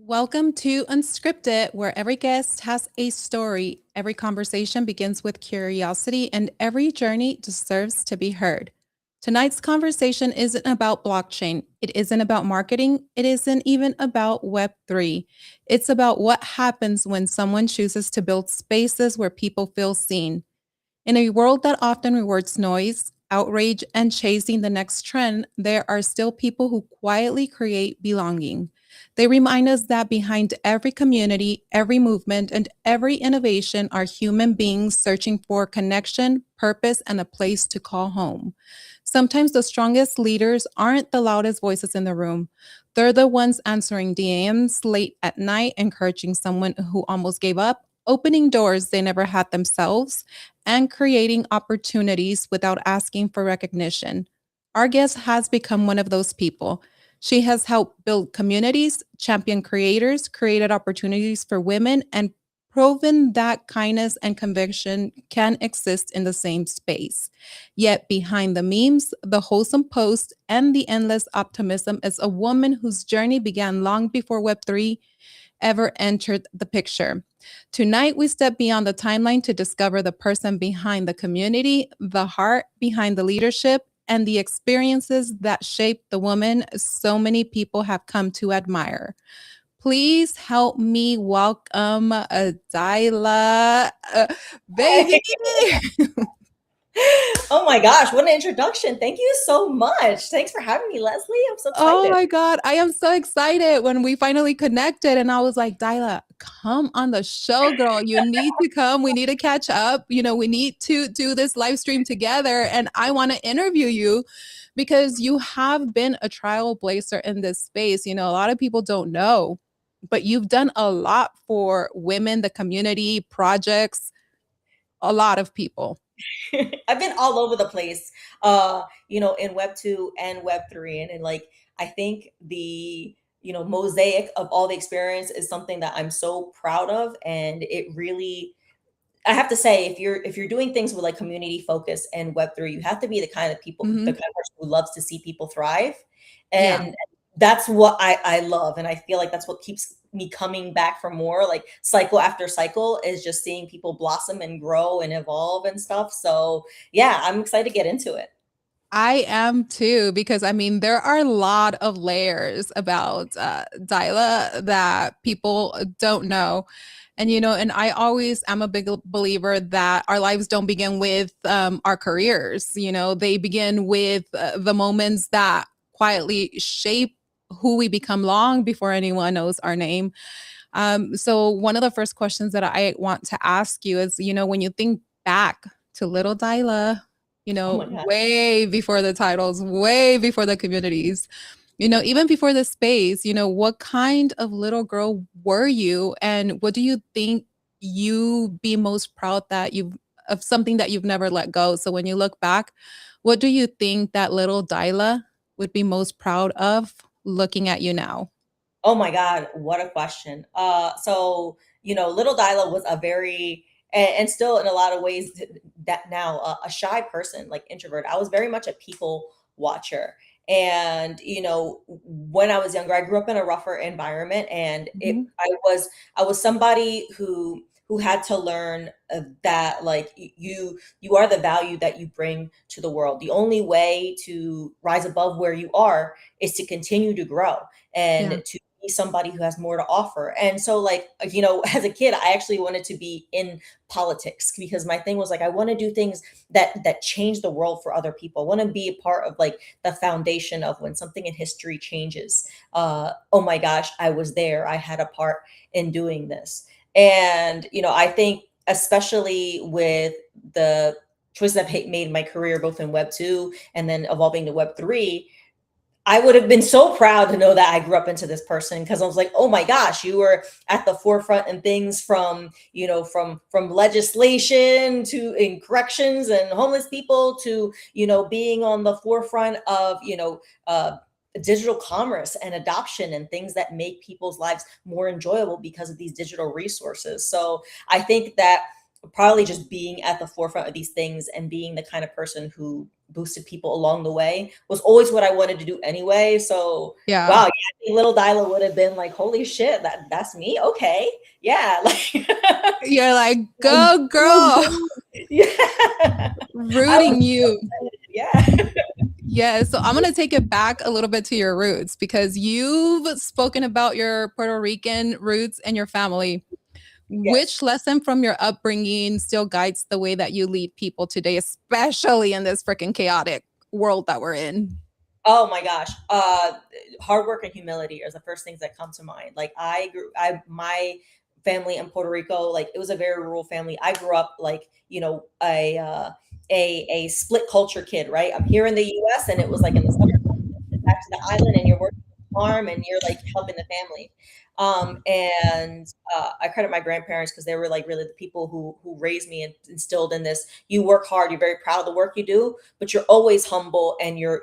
Welcome to Unscripted, where every guest has a story, every conversation begins with curiosity, and every journey deserves to be heard. Tonight's conversation isn't about blockchain. It isn't about marketing. It isn't even about Web3. It's about what happens when someone chooses to build spaces where people feel seen. In a world that often rewards noise, outrage, and chasing the next trend, there are still people who quietly create belonging. They remind us that behind every community, every movement, and every innovation are human beings searching for connection, purpose, and a place to call home. Sometimes the strongest leaders aren't the loudest voices in the room. They're the ones answering DMs late at night, encouraging someone who almost gave up, opening doors they never had themselves, and creating opportunities without asking for recognition. Our guest has become one of those people. She has helped build communities, championed creators, created opportunities for women, and proven that kindness and conviction can exist in the same space. Yet behind the memes, the wholesome posts, and the endless optimism is a woman whose journey began long before Web3 ever entered the picture. Tonight, we step beyond the timeline to discover the person behind the community, the heart behind the leadership, and the experiences that shape the woman so many people have come to admire. Please help me welcome Daila, baby. Oh my gosh, what an introduction. Thank you so much. Thanks for having me, Leslie. I'm so Oh excited. my God. I am so excited when we finally connected. And I was like, Daila, come on the show, girl. You need to come. We need to catch up. We need to do this live stream together. And I want to interview you because you have been a trailblazer in this space. A lot of people don't know, but you've done a lot for women, the community, projects, a lot of people. I've been all over the place, in Web 2 and Web 3. And like, I think the, mosaic of all the experience is something that I'm so proud of. And it really, I have to say, if you're doing things with like community focus and Web3, you have to be the Hmm. kind of person who loves to see people thrive, Yeah. and that's what I love, and I feel like that's what keeps me coming back for more. Like cycle after cycle is just seeing people blossom and grow and evolve and stuff. So yeah, I'm excited to get into it. I am too, because I mean, there are a lot of layers about Daila that people don't know. And I always am a big believer that our lives don't begin with our careers. They begin with the moments that quietly shape who we become long before anyone knows our name. So one of the first questions that I want to ask you is, when you think back to little Daila, Oh my God. way before the titles, way before the communities, even before the space, what kind of little girl were you? And what do you think you be most proud that you've of something that you've never let go? So when you look back, what do you think that little Daila would be most proud of looking at you now? Oh my God, what a question. Little Dyla was a very, and still in a lot of ways that now a shy person, like introvert. I was very much a people watcher. And when I was younger, I grew up in a rougher environment, and Mhm. I was somebody who had to learn that like you are the value that you bring to the world. The only way to rise above where you are is to continue to grow Yeah. and to be somebody who has more to offer. And so like, as a kid, I actually wanted to be in politics because my thing was like I want to do things that change the world for other people. I want to be a part of like the foundation of when something in history changes. Oh my gosh, I was there. I had a part in doing this. And I think especially with the choices I've made in my career, both in Web 2 and then evolving to Web 3, I would have been so proud to know that I grew up into this person because I was like, oh my gosh, you were at the forefront in things from, from legislation to in corrections and homeless people to, being on the forefront of, digital commerce and adoption and things that make people's lives more enjoyable because of these digital resources. So I think that probably just being at the forefront of these things and being the kind of person who boosted people along the way was always what I wanted to do anyway. So wow, Yeah. yeah, I think little Dyla would have been like, holy shit, that's me. Okay. Yeah. Like You're like, "Go, girl." yeah. I was Rooting you. yeah. Yeah, so I'm gonna take it back a little bit to your roots because you've spoken about your Puerto Rican roots and your family. Yes. Which lesson from your upbringing still guides the way that you lead people today, especially in this freaking chaotic world that we're in? Oh my gosh. Hard work and humility are the first things that come to mind. Like my family in Puerto Rico, like it was a very rural family. I grew up like, a split culture kid, right? I'm here in the US and it was like in the summer back to the island and you're working on the farm and you're like helping the family. I credit my grandparents because they were like really the people who raised me and instilled in this. You work hard, you're very proud of the work you do, but you're always humble and you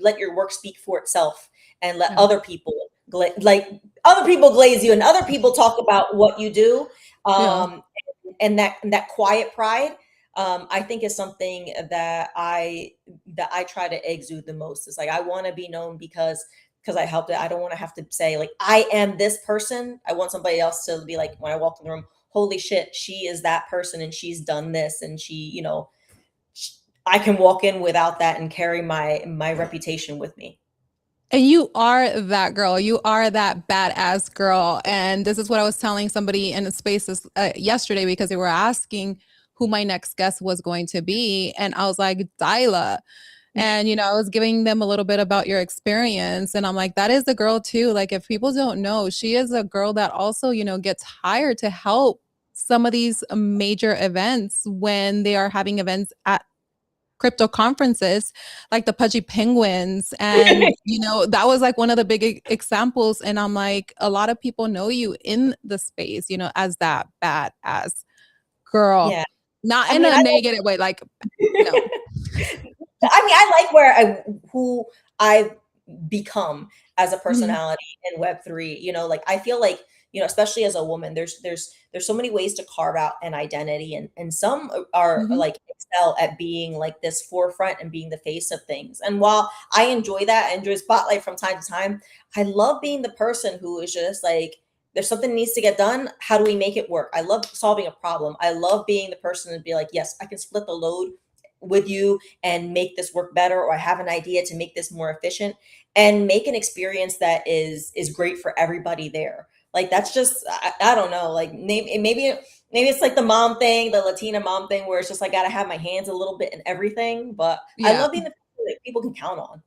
let your work speak for itself and let Yeah. other people like other people glaze you and other people talk about what you do. Yeah. Um, and that quiet pride, I think is something that I try to exude the most. It's like I want to be known because I helped it. I don't want to have to say like I am this person. I want somebody else to be like when I walk in the room, holy shit, she is that person and she's done this and I can walk in without that and carry my reputation with me. And you are that girl. You are that badass girl. And this is what I was telling somebody in the spaces yesterday because they were asking who my next guest was going to be. And I was like, Daila. And, I was giving them a little bit about your experience. And I'm like, that is the girl too. Like, if people don't know, she is a girl that also, gets hired to help some of these major events when they are having events at crypto conferences like the Pudgy Penguins. And, that was like one of the big examples. And I'm like, a lot of people know you in the space, as that badass girl, Yeah. not I in mean, a negative way. Like, no. I like who I've become as a Mhm. personality in Web3. Like I feel like, especially as a woman, there's so many ways to carve out an identity and some are Mhm. like excel at being like this forefront and being the face of things. And while I enjoy that, I enjoy spotlight from time to time, I love being the person who is just like there's something that needs to get done. How do we make it work? I love solving a problem. I love being the person to be like, yes, I can split the load with you and make this work better, or I have an idea to make this more efficient and make an experience that is great for everybody there. Like that's just I don't know, like maybe it's like the mom thing, the Latina mom thing, where it's just like gotta have my hands a little bit in everything, but I Yeah. love being the person that people can count on.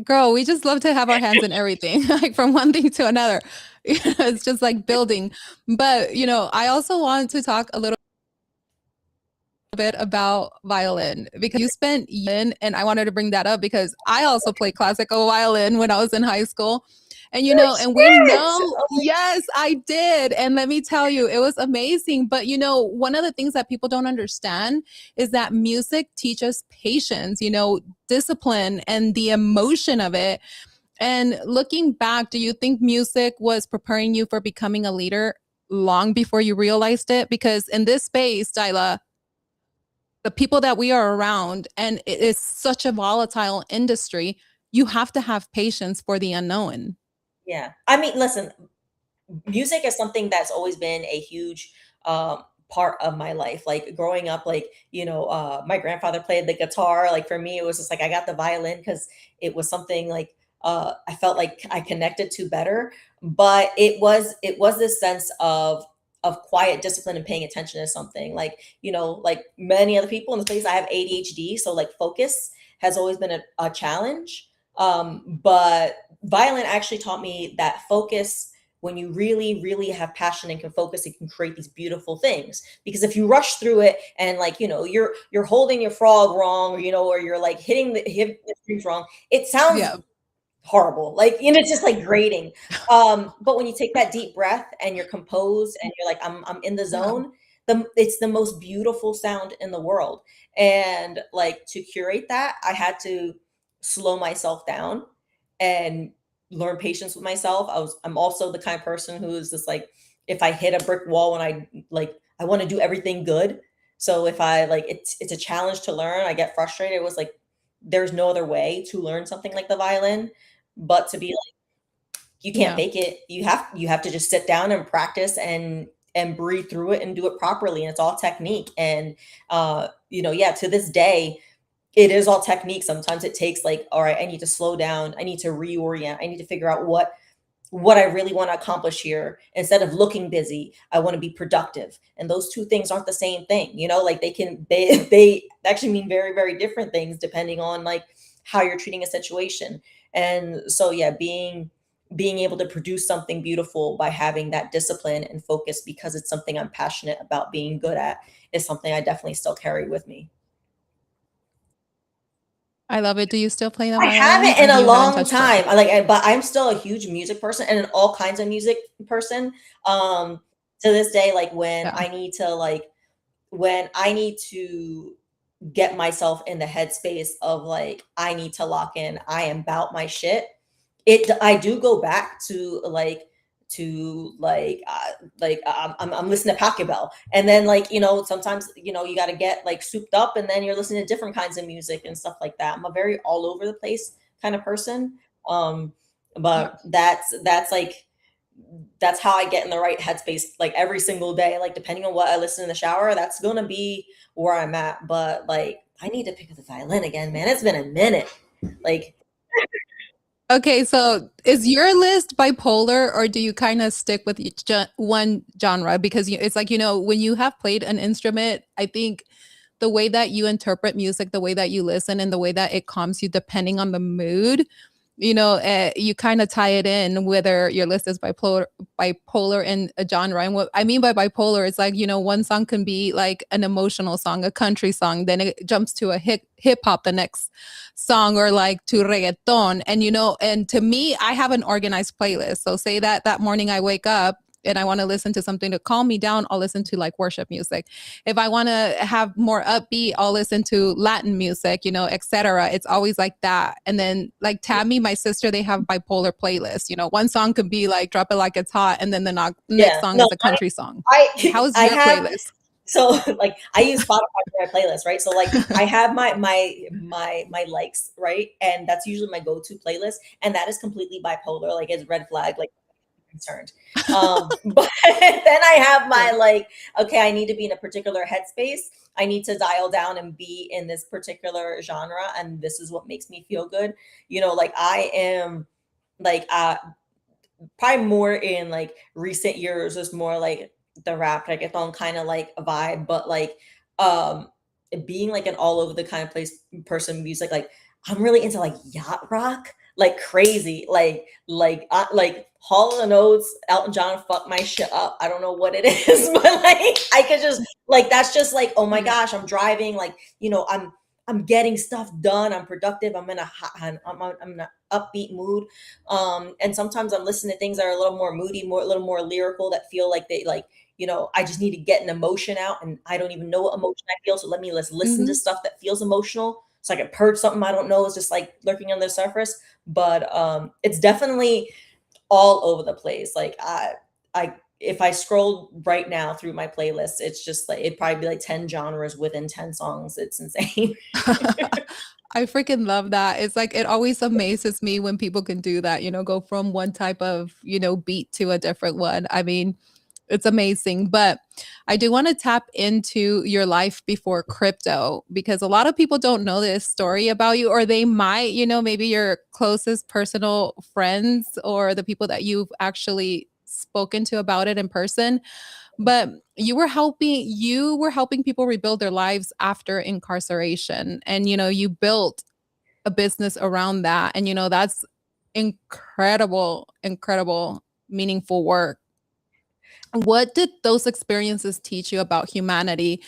Girl, we just love to have our hands in everything, like from one thing to another. It's just like building. But, I also want to talk a little bit about violin because you spent and I wanted to bring that up because I also played classical violin when I was in high school. And Oh and we shit! know, Oh my yes, I did. And let me tell you, it was amazing. But one of the things that people don't understand is that music teaches patience, discipline and the emotion of it. And looking back, do you think music was preparing you for becoming a leader long before you realized it? Because in this space, Daila, the people that we are around, and it is such a volatile industry, you have to have patience for the unknown. yeah. I mean, listen, music is something that's always been a huge part of my life. Like growing up, like, my grandfather played the guitar. Like for me, it was just like I got the violin because it was something like I felt like I connected to better. But it was this sense of quiet discipline and paying attention to something. Like, like many other people in the space, I have ADHD, so like focus has always been a challenge. But violin actually taught me that focus, when you really really have passion and can focus, it can create these beautiful things. Because if you rush through it and, like, you're holding your frog wrong, or you're like hitting the strings wrong, it sounds Yeah. horrible, like, it's just like grating. But when you take that deep breath and you're composed and you're like, I'm in the Yeah. zone, it's the most beautiful sound in the world. And like, to curate that, I had to slow myself down and learn patience with myself. I'm also the kind of person who is just like, if I hit a brick wall, when I want to do everything good. So if I like, it's a challenge to learn, I get frustrated. It was like, there's no other way to learn something like the violin but to be like, you can't Yeah. fake it. You have to just sit down and practice and breathe through it and do it properly. And it's all technique. And yeah, to this day, it is all technique. Sometimes it takes like, all right, I need to slow down. I need to reorient. I need to figure out what I really want to accomplish here. Instead of looking busy, I want to be productive. And those two things aren't the same thing, like they actually mean very, very different things depending on like how you're treating a situation. And so yeah, being able to produce something beautiful by having that discipline and focus, because it's something I'm passionate about being good at, is something I definitely still carry with me. I love it. Do you still play the I violin haven't or in a you haven't long touched it? time. But I'm still a huge music person and an all kinds of music person. Um, to this day, like Yeah. when I need to get myself in the headspace of like, I need to lock in, I am about my shit. I do go back to I'm listening to Pachelbel, and then like, sometimes, you got to get like souped up, and then you're listening to different kinds of music and stuff like that. I'm a very all over the place kind of person. um Yeah. but that's how I get in the right headspace, like every single day. Like depending on what I listen in the shower, that's gonna be where I'm at. But like, I need to pick up the violin again, man. It's been a minute. Like, Okay, so is your list bipolar or do you kind of stick with one genre? Because it's like, when you have played an instrument, I think the way that you interpret music, the way that you listen, and the way that it calms you, depending on the mood, you kind of tie it in whether your list is bipolar in a genre. And what I mean by bipolar is like, one song can be like an emotional song, a country song, then it jumps to a hip hop the next song, or like to reggaeton. And and to me, I have an organized playlist. So say that morning I wake up and I want to listen to something to calm me down, I'll listen to like worship music. If I want to have more upbeat, I'll listen to Latin music, etc. It's always like that. And then like Tammy, my sister, they have bipolar playlists. One song could be like "Drop It Like It's Hot," and then the next yeah, song no, is a country song. I How's I your have playlist? so like, I use Spotify for my playlist, right? So like, I have my likes, right? And that's usually my go-to playlist. And that is completely bipolar. Like, it's red flag, like, concerned. But then I have Yeah. my like, okay, I need to be in a particular headspace. I need to dial down and be in this particular genre, and this is what makes me feel good. Like I am like probably more in like recent years is more like the rap reggaeton kind of like a vibe. But like, um being like an all over the kind of place person music, like I'm really into like yacht rock. like crazy. Like Hall and Oates, Elton John fucked my shit up. I don't know what it is, but like I could just like that's just like, oh my Yeah. gosh, I'm driving, like, I'm getting stuff done. I'm productive. I'm in an upbeat mood. And sometimes I'm listening to things that are a little more moody, a little more lyrical, that feel like they like, I just need to get an emotion out, and I don't even know what emotion I feel. So let's listen to Mhm. stuff that feels emotional so I can purge something I don't know is just like lurking under the surface. But it's definitely all over the place. Like I if I scrolled right now through my playlist, it's just like it'd probably be like 10 genres within 10 songs. It's insane. I freaking love that. It's like it always amazes me when people can do that, go from one type of, beat to a different one. I mean, it's amazing. But I do want to tap into your life before crypto because a lot of people don't know this story about you, or they might, maybe your closest personal friends or the people that you've actually spoken to about it in person. But you were helping people rebuild their lives after incarceration. And you built a business around that. And that's incredible, incredible, meaningful work. What did those experiences teach you about humanity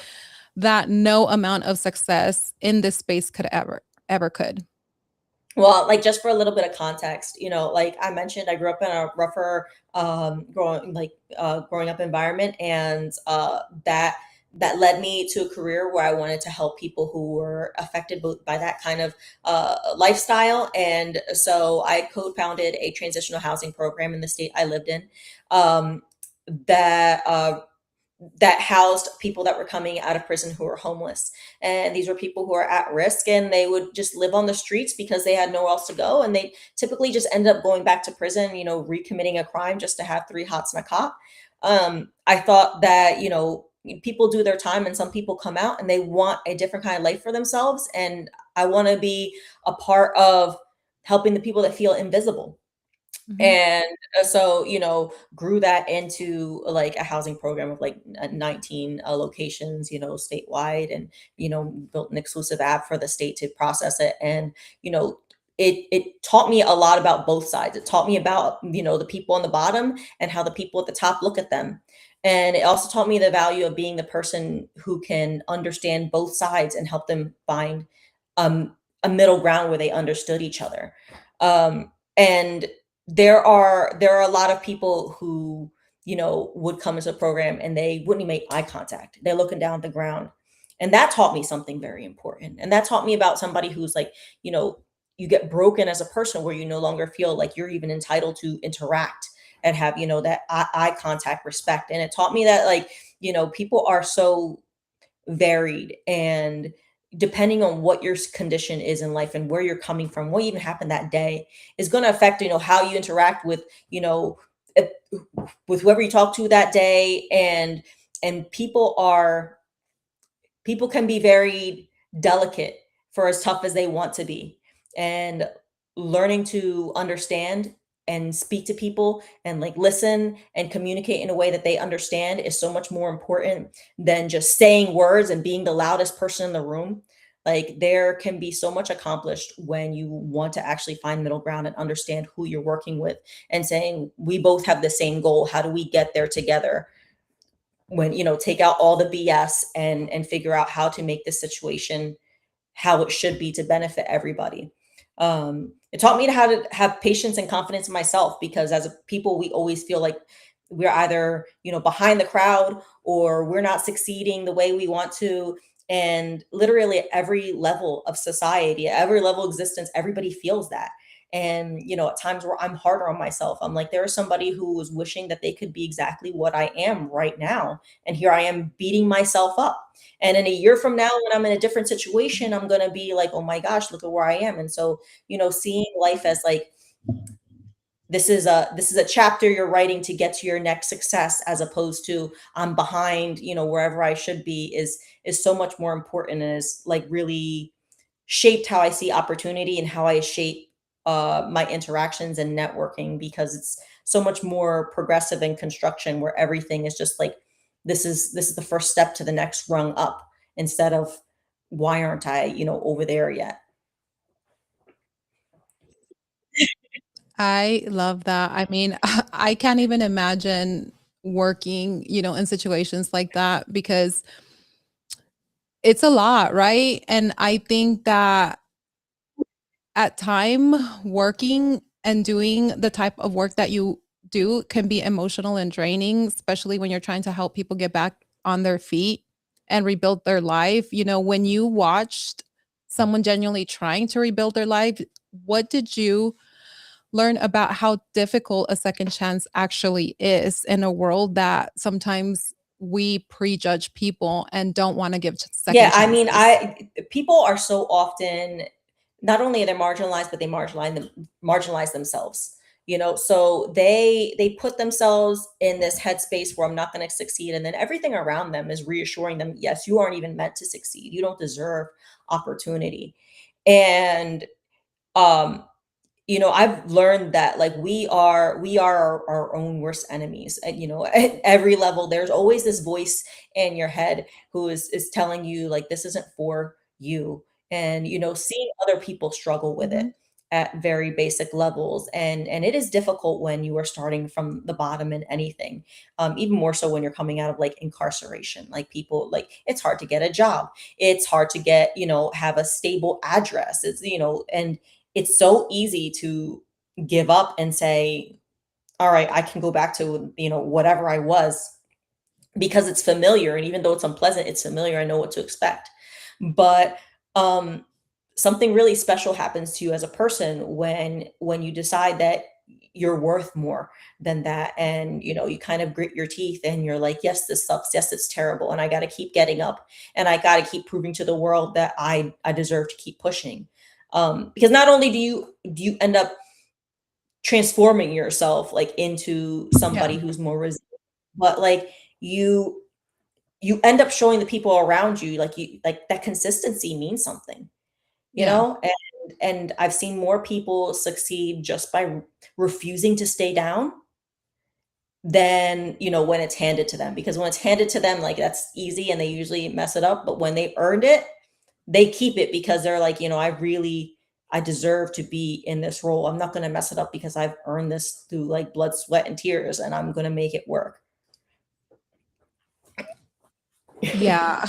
that no amount of success in this space could ever could? Well, like just for a little bit of context, like I mentioned, I grew up in a rougher growing up environment, and that led me to a career where I wanted to help people who were affected by that kind of lifestyle. And so I co-founded a transitional housing program in the state I lived in, um, that that housed people that were coming out of prison who were homeless. And these were people who are at risk, and they would just live on the streets because they had nowhere else to go. And they typically just end up going back to prison, recommitting a crime just to have three hots and a cot. I thought that, people do their time, and some people come out and they want a different kind of life for themselves. And I want to be a part of helping the people that feel invisible. Mhm. And so, grew that into like a housing program of like 19 locations, statewide, and built an exclusive app for the state to process it. And it taught me a lot about both sides. It taught me about the people on the bottom and how the people at the top look at them. And it also taught me the value of being the person who can understand both sides and help them find um, a middle ground where they understood each other. And there are a lot of people who, would come into a program and they wouldn't even make eye contact. They're looking down at the ground. And that taught me something very important. And that taught me about somebody who's like, you get broken as a person where you no longer feel like you're even entitled to interact and have, that eye contact, respect. And it taught me that, like, people are so varied, and depending on what your condition is in life and where you're coming from, what even happened that day is going to affect, how you interact with, eh, with whoever you talk to that day. And people can be very delicate for as tough as they want to be. And learning to understand and speak to people and like listen and communicate in a way that they understand is so much more important than just saying words and being the loudest person in the room. Like there can be so much accomplished when you want to actually find middle ground and understand who you're working with, and saying we both have the same goal. How do we get there together? When take out all the BS and figure out how to make this situation how it should be to benefit everybody. It taught me how to have patience and confidence in myself, because as a people, we always feel like we're either, behind the crowd, or we're not succeeding the way we want to. And literally at every level of society, at every level of existence, everybody feels that. And, at times where I'm harder on myself, I'm like, there is somebody who was wishing that they could be exactly what I am right now. And here I am beating myself up. And in a year from now, when I'm in a different situation, I'm gonna be like, "Oh my gosh, look at where I am." And so, seeing life as like, this is a chapter you're writing to get to your next success, as opposed to I'm behind, wherever I should be, is so much more important, and is like really shaped how I see opportunity and how I shape my interactions and networking, because it's so much more progressive in construction, where everything is just like, this is the first step to the next rung up, instead of why aren't I over there yet. I love that. I mean, I can't even imagine working, in situations like that because it's a lot, right? And I think that at time working and doing the type of work that you do can be emotional and draining, especially when you're trying to help people get back on their feet and rebuild their life. When you watched someone genuinely trying to rebuild their life, what did you learn about how difficult a second chance actually is in a world that sometimes we prejudge people and don't want to give Yeah, second I mean, chances? I people are so often, not only are they marginalized, but they marginalize themselves. So they put themselves in this headspace where I'm not going to succeed, and then everything around them is reassuring them, yes, you aren't even meant to succeed. You don't deserve opportunity. And um I've learned that, like, we are our own worst enemies. And at every level, there's always this voice in your head who is telling you, like, this isn't for you. And seeing other people struggle with it Mhm. at very basic levels, and it is difficult when you are starting from the bottom in anything. Even more so when you're coming out of, like, incarceration. Like, people, like, it's hard to get a job, it's hard to get, have a stable address. And it's so easy to give up and say, all right, I can go back to, whatever I was, because it's familiar. And even though it's unpleasant, it's familiar. I know what to expect. But um, something really special happens to you as a person when you decide that you're worth more than that. And you kind of grit your teeth and you're like, yes, this sucks. Yes, it's terrible. And I got to keep getting up, and I got to keep proving to the world that I deserve to keep pushing. Because not only do you end up transforming yourself, like, into Yeah. somebody who's more resilient, but, like, you you end up showing the people around you, like, that consistency means something, Yeah. and I've seen more people succeed just by refusing to stay down than, when it's handed to them. Because when it's handed to them, like, that's easy and they usually mess it up. But when they earned it, they keep it, because they're like, I deserve to be in this role. I'm not going to mess it up because I've earned this through, like, blood, sweat, and tears, and I'm going to make it work. Yeah.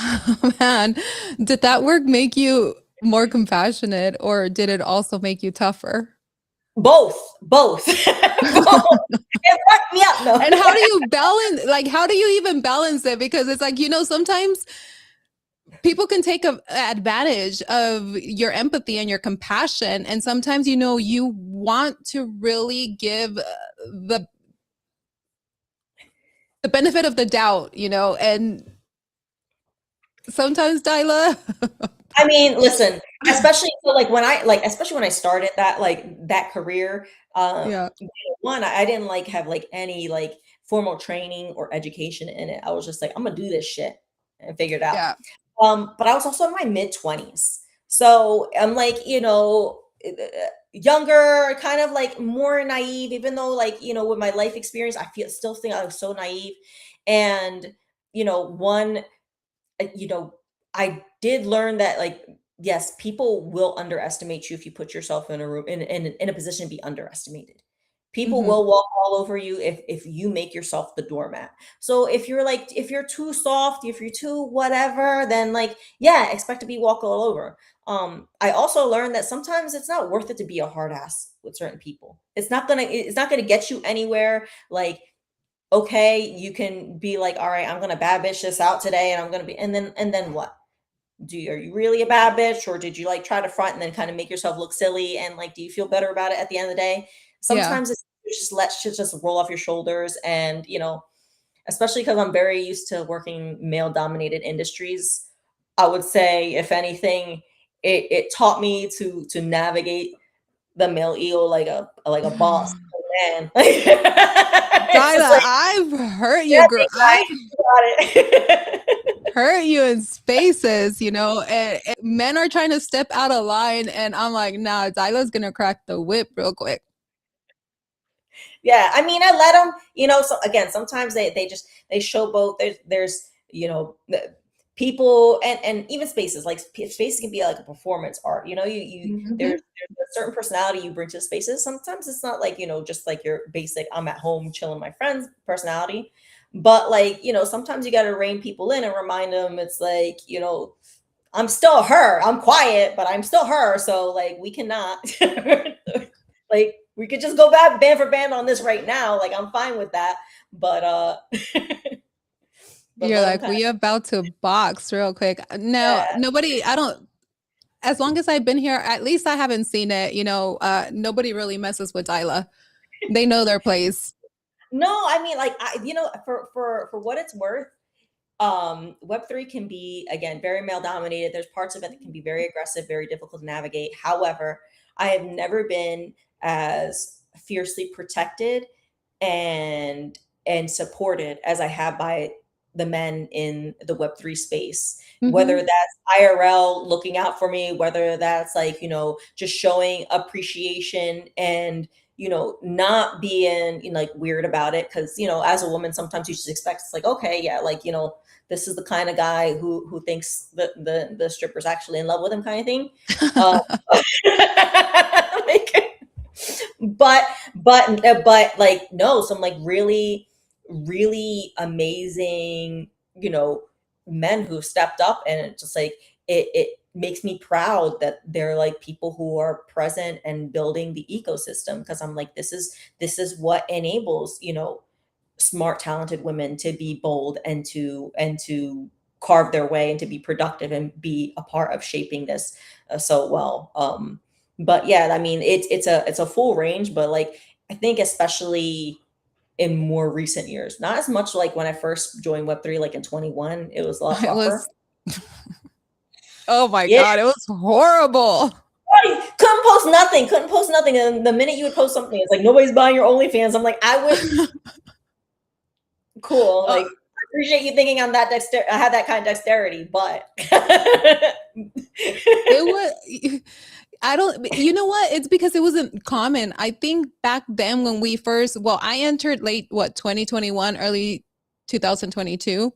Man, did that work make you more compassionate or did it also make you tougher? Both, both, both. It fucked me up. And No. how do you balance, like, how do you even balance it? Because it's like, sometimes people can take advantage of your empathy and your compassion. And sometimes, you want to really give the benefit of the doubt, and sometimes, Daila. I mean, listen, especially, so, like, especially when I started that career, Yeah. one, I didn't, like, have, like, any, like, formal training or education in it. I was just like, I'm gonna do this shit and figure it out. Yeah. But I was also in my mid-20s. So I'm like, younger, kind of, like, more naive, even though, like, with my life experience, still think I was so naive. And, one, uh, you know, I did learn that, like, yes, people will underestimate you if you put yourself in a room in a position to be underestimated. People Hmm. will walk all over you if you make yourself the doormat. So if you're too soft, if you're too whatever, then, like, yeah, expect to be walked all over. I also learned that sometimes it's not worth it to be a hard ass with certain people. It's not gonna get you anywhere. Like, okay, you can be like, all right, I'm gonna bad bitch this out today, and I'm gonna be, and then what? Are you really a bad bitch, or did you, like, try to front and then kind of make yourself look silly? And, like, do you feel better about it at the end of the day? Yeah. Sometimes it's just let shit just roll off your shoulders, and especially because I'm very used to working male dominated industries. I would say, if anything, it taught me to navigate the male ego like a boss man. It's just Daila, like, I've hurt you, yeah, girl. big I've guy, you got it. hurt you in spaces, and men are trying to step out of line, and I'm like, nah, Daila's gonna crack the whip real quick. Yeah, I mean, I let them. So again, sometimes they showboat. There's people and even spaces, like spaces can be like a performance art, you know, Mhm. there's a certain personality you bring to spaces. Sometimes it's not like, you know, just like your basic I'm at home chilling with my friends personality, but like, you know, sometimes you got to rein people in and remind them it's like, you know, I'm still her. I'm quiet, but I'm still her. So like we cannot like we could just go back band for band on this right now. Like I'm fine with that. But but You're let them like, kind of we about to box real quick. No, yeah. nobody, I don't, as long as I've been here, at least I haven't seen it. Nobody really messes with Daila. They know their place. No, I mean like I you know for what it's worth, web3 can be again very male dominated. There's parts of it that can be very aggressive, very difficult to navigate. However, I have never been as fiercely protected and supported as I have by the men in the web3 space, whether Mhm. that's IRL looking out for me, whether that's like, you know, just showing appreciation and, you know, not being, you know, like weird about it. Cause, you know, as a woman, sometimes you just expect it's like, okay, yeah, like, you know, this is the kind of guy who thinks that the stripper's actually in love with him kind of thing. Uh, like, but but like no, some like really really amazing, you know, men who stepped up, and it just like it makes me proud that they're like people who are present and building the ecosystem, because I'm like this is what enables, you know, smart talented women to be bold and to carve their way and to be productive and be a part of shaping this so well. But yeah, I mean it's a full range, but like I think especially in more recent years, not as much like when I first joined web3 like in 21, it was a lot It rougher. was, oh my Yeah, God, it was horrible. couldn't post nothing, and the minute you would post something it's like nobody's buying your OnlyFans. I'm like I would cool. Uh, Like, I appreciate you thinking I'm that I have that kind of dexterity, but it was, I don't, you know what? It's because it wasn't common. I think back then when we first, well, I entered late, what, 2021, early 2022.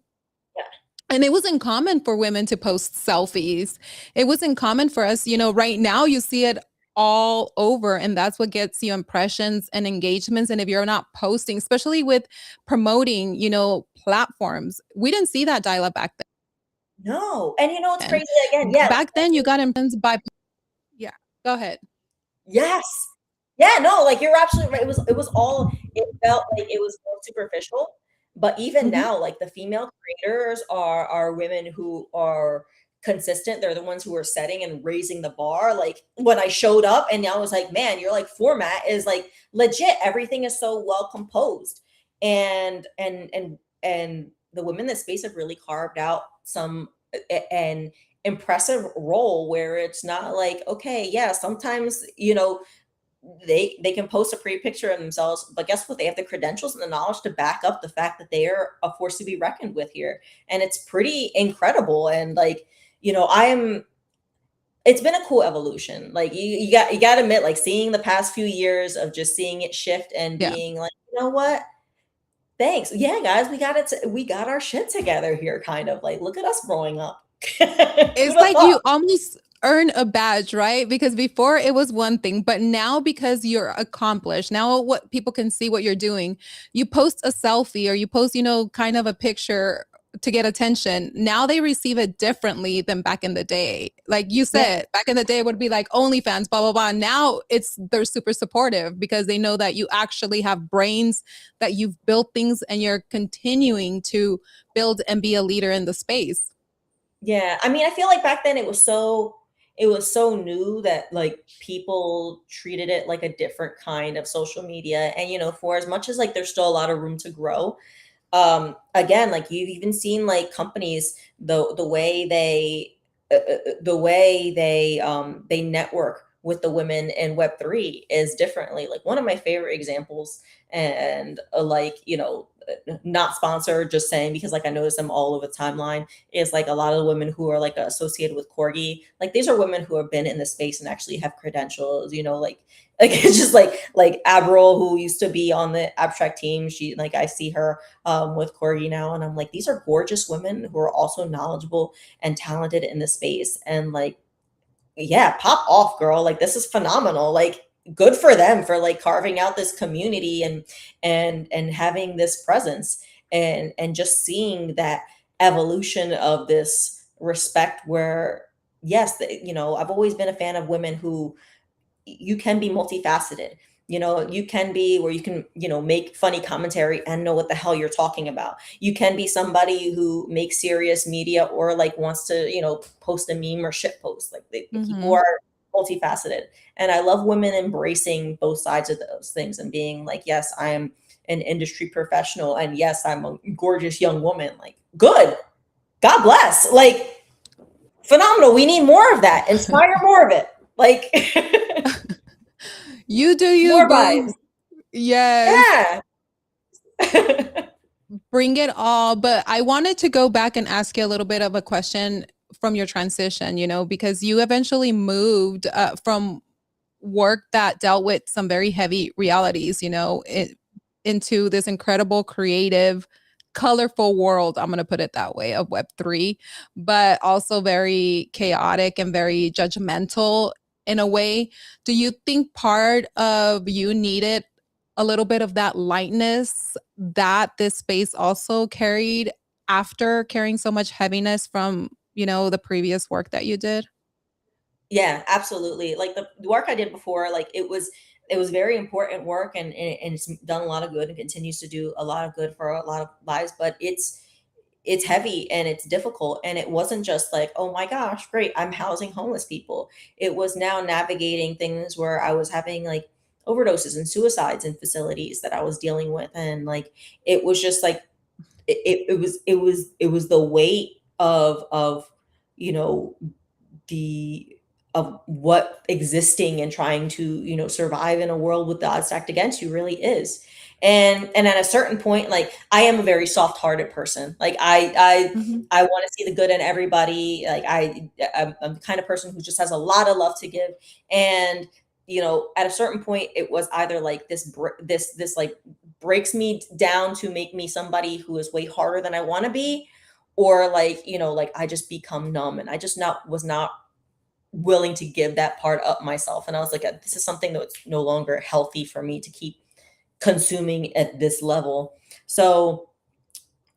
yeah. And it wasn't common for women to post selfies. It wasn't common for us. Right now you see it all over, and that's what gets you impressions and engagements. And if you're not posting, especially with promoting, platforms, we didn't see that dial up back No, and you know what's then. crazy again? Yeah, like Back then you got impressions by, yeah, go ahead. yes. Yeah, no, like you're absolutely right. It was all it felt like it was more superficial. But even Mhm. now, like the female creators are women who are consistent. They're the ones who are setting and raising the bar. Like when I showed up and I was like, man, your like format is like legit. Everything is so well composed. And the women in this space have really carved out an impressive role where it's not like, okay, yeah, sometimes, you know, they can post a pretty picture of themselves, but guess what? They have the credentials and the knowledge to back up the fact that they are a force to be reckoned with here. And it's pretty incredible. And like, you know, it's been a cool evolution. Like you got to admit, like seeing the past few years of just seeing it shift and Yeah. being like, you know what? Thanks. Yeah, guys, we got our shit together here, kind of like look at us growing up. Who'd It's have like you thought? almost earn a badge, right? Because before it was one thing, but now because you're accomplished, now what people can see what you're doing, you post a selfie or you post, kind of a picture to get attention. Now they receive it differently than back in the day. Like you Yeah. said, back in the day it would be like OnlyFans, blah, blah, blah. Now they're super supportive because they know that you actually have brains, that you've built things and you're continuing to build and be a leader in the space. Yeah, I mean, I feel like back then it was so new that like people treated it like a different kind of social media. And you know, for as much as like there's still a lot of room to grow, again, like you've even seen like companies the way they network with the women in web3 is differently. Like one of my favorite examples, and like, you know, not sponsored, just saying because like I notice them all over the timeline, is like a lot of the women who are like associated with corgi. Like these are women who have been in the space and actually have credentials, like it's just like Avril, who used to be on the abstract team. She like I see her with corgi now, and I'm like, these are gorgeous women who are also knowledgeable and talented in the space. And like, yeah, pop off, girl. Like this is phenomenal. Like good for them for like carving out this community and having this presence and just seeing that evolution of this respect where yes, I've always been a fan of women who you can be multifaceted. You can be where you can, make funny commentary and know what the hell you're talking about. You can be somebody who makes serious media or like wants to, post a meme or shit post. Like people Mhm. are multifaceted. And I love women embracing both sides of those things and being like, yes, I am an industry professional. And yes, I'm a gorgeous young woman. Like, good. God bless. Like, phenomenal. We need more of that. Inspire more of it. Like, You do you, more vibes. boo. Yes. Yeah. Bring it all. But I wanted to go back and ask you a little bit of a question from your transition, because you eventually moved from work that dealt with some very heavy realities, into this incredible, creative, colorful world. I'm going to put it that way of Web3, but also very chaotic and very judgmental in a way. Do you think part of you needed a little bit of that lightness that this space also carried after carrying so much heaviness from, the previous work that you did? Yeah, absolutely. Like the work I did before, like it was very important work and it's done a lot of good and continues to do a lot of good for a lot of lives, but it's heavy and it's difficult. And it wasn't just like, oh my gosh, great, I'm housing homeless people. It was now navigating things where I was having like overdoses and suicides in facilities that I was dealing with. And like it was just like it was the weight of you know the of what existing and trying to survive in a world with the odds stacked against you really is. And at a certain point, like I am a very soft-hearted person. Like i Mhm. i, I want to see the good in everybody. Like I'm the kind of person who just has a lot of love to give. And at a certain point it was either like this like breaks me down to make me somebody who is way harder than I want to be, or like like I just become numb and I just not was not willing to give that part up myself. And I was like, this is something that's no longer healthy for me to keep consuming at this level. So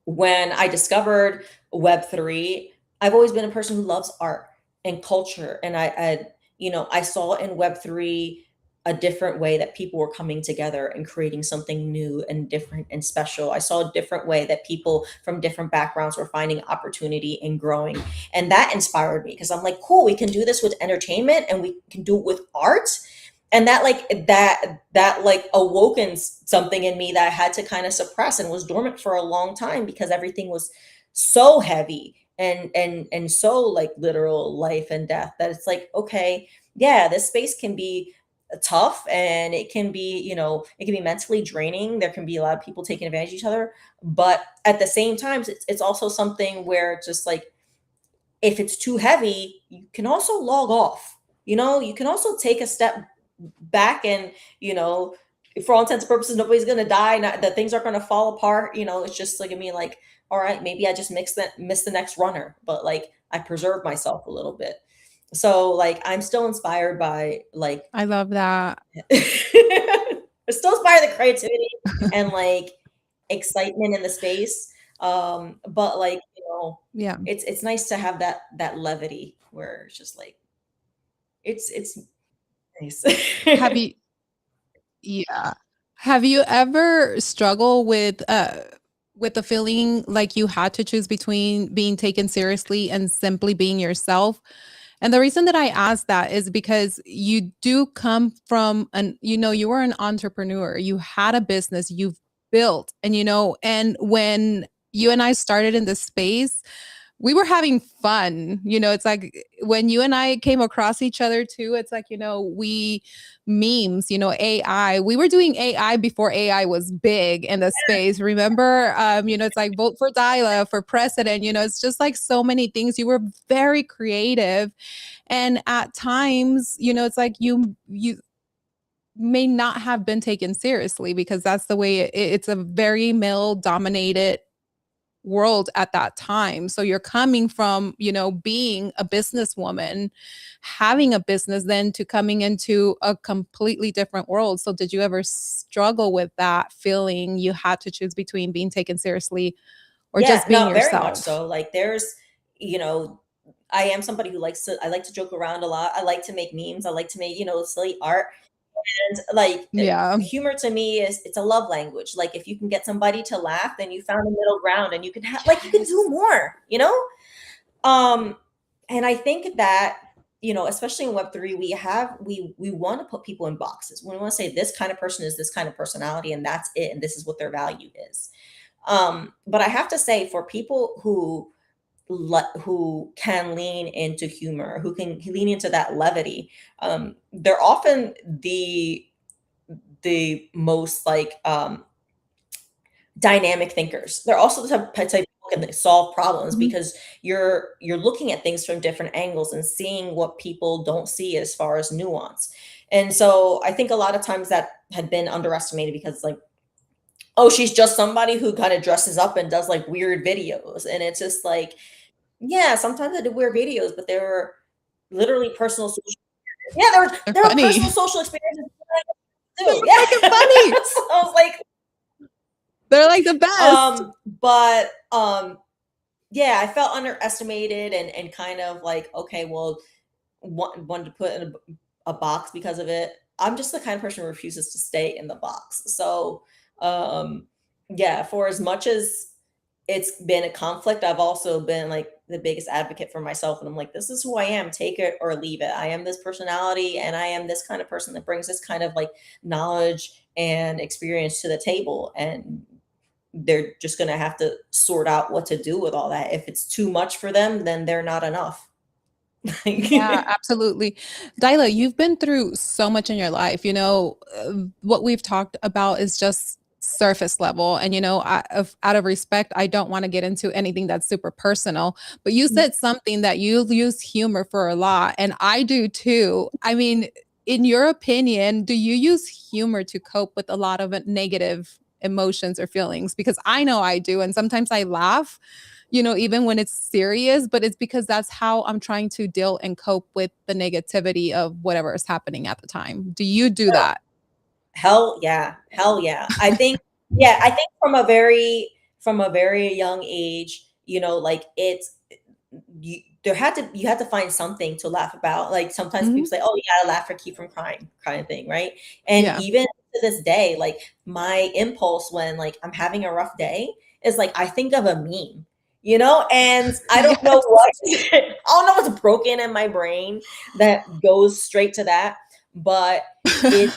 when I discovered Web3, I've always been a person who loves art and culture. And I saw in Web3 a different way that people were coming together and creating something new and different and special. I saw a different way that people from different backgrounds were finding opportunity and growing. And that inspired me because I'm like, cool, we can do this with entertainment and we can do it with art. And that like awoken something in me that I had to kind of suppress and was dormant for a long time because everything was so heavy and so like literal life and death that it's like, okay, yeah, this space can be tough and it can be, it can be mentally draining. There can be a lot of people taking advantage of each other, but at the same time it's also something where it's just like if it's too heavy, you can also log off. You can also take a step back and, for all intents and purposes, nobody's gonna die. Not that things aren't gonna fall apart. It's just like I mean, like, all right, maybe I just miss the next runner, but like I preserve myself a little bit. So like I'm still inspired by like I love that. I still inspired the creativity and like excitement in the space. But like, Yeah. it's nice to have that levity where it's just like it's nice. Have you Yeah. Have you ever struggled with the feeling like you had to choose between being taken seriously and simply being yourself? And the reason that I ask that is because you do come from you were an entrepreneur. You had a business you've built and when you and I started in this space, we were having fun. It's like when you and I came across each other too, it's like, we memes, AI. We were doing AI before AI was big in the space. Remember? It's like vote for Daila for president. It's just like so many things. You were very creative. And at times, it's like you may not have been taken seriously because that's the way it's a very male dominated world at that time. So you're coming from, being a businesswoman, having a business, then to coming into a completely different world. So did you ever struggle with that feeling you had to choose between being taken seriously or Yeah, just being no, very much yourself? so. Like there's, you know, I am somebody who I like to joke around a lot. I like to make memes. I like to make, silly art. And like Yeah. humor to me is it's a love language. Like if you can get somebody to laugh, then you found a middle ground and you can have like you can do Yes. more, you know? Um and I think that especially in web3 we want to put people in boxes. We want to say this kind of person is this kind of personality and that's it and this is what their value is. But I have to say, for people who can lean into humor, who can lean into that levity, they're often the most like dynamic thinkers. They're also the type of people who can solve problems Mhm. because you're looking at things from different angles and seeing what people don't see as far as nuance. And so I think a lot of times that had been underestimated because like, oh, she's just somebody who kind of dresses up and does like weird videos. And it's just like, yeah, sometimes I did weird videos, but they were literally personal social. Yeah, They're there were personal funny. social experiences They're too. freaking Yeah. funny. So I was like, They're like the best. but yeah, I felt underestimated and kind of like, okay, well, wanted to put in a box because of it. I'm just the kind of person who refuses to stay in the box. So, um, yeah, for as much as it's been a conflict, I've also been like the biggest advocate for myself. And I'm like, this is who I am, take it or leave it. I am this personality and I am this kind of person that brings this kind of like knowledge and experience to the table. And they're just going to have to sort out what to do with all that. If it's too much for them, then they're not enough. Yeah, absolutely. Daila, you've been through so much in your life. What we've talked about is just surface level. And, out of respect, I don't want to get into anything that's super personal. But you said something that you use humor for a lot, and I do too. I mean, in your opinion, do you use humor to cope with a lot of negative emotions or feelings? Because I know I do. And sometimes I laugh even when it's serious, but it's because that's how I'm trying to deal and cope with the negativity of whatever is happening at the time. Do you do that? Hell yeah. Hell yeah. I think from a very young age, like it's you had to find something to laugh about. Like sometimes Mhm. people say, "Oh, you gotta laugh or keep from crying," kind of thing, right? And Yeah. even to this day, like my impulse when like I'm having a rough day is like I think of a meme, and I don't know Yes. what I don't know what's broken in my brain that goes straight to that, but it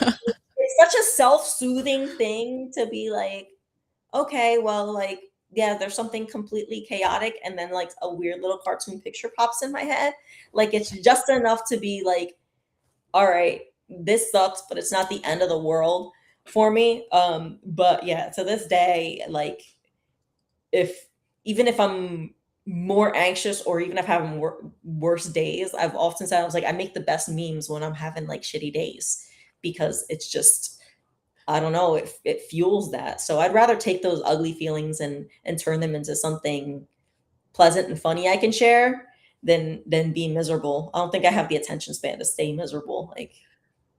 it's such a self-soothing thing to be like, okay, well, like, yeah, there's something completely chaotic, and then like a weird little cartoon picture pops in my head. Like, it's just enough to be like, all right, this sucks, but it's not the end of the world for me. But yeah, to this day, like, if even if I'm more anxious or even if I'm having worse days, I've often said I was like, I make the best memes when I'm having like shitty days because it's just I don't know, it fuels that. So I'd rather take those ugly feelings and turn them into something pleasant and funny I can share than be miserable. I don't think I have the attention span to stay miserable. Like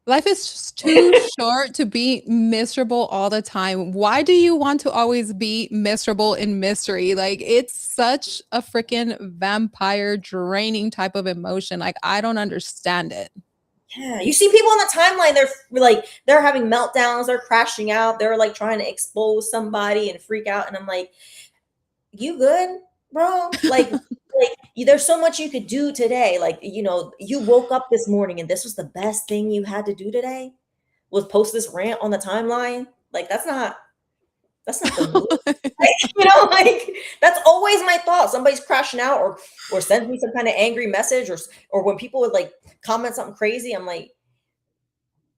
Life is just too short to be miserable all the time. Why do you want to always be miserable in misery? Like, it's such a freaking vampire draining type of emotion. Like, I don't understand it. yeah, you see people on the timeline, they're having meltdowns, they're crashing out, they're like trying to expose somebody and freak out. And I'm like, you good, bro? There's so much you could do today. Like, you woke up this morning and this was the best thing you had to do today was post this rant on the timeline. Like, that's not the move. Like, That's always my thought. Somebody's crashing out or sends me some kind of angry message, or when people would like comment something crazy, I'm like,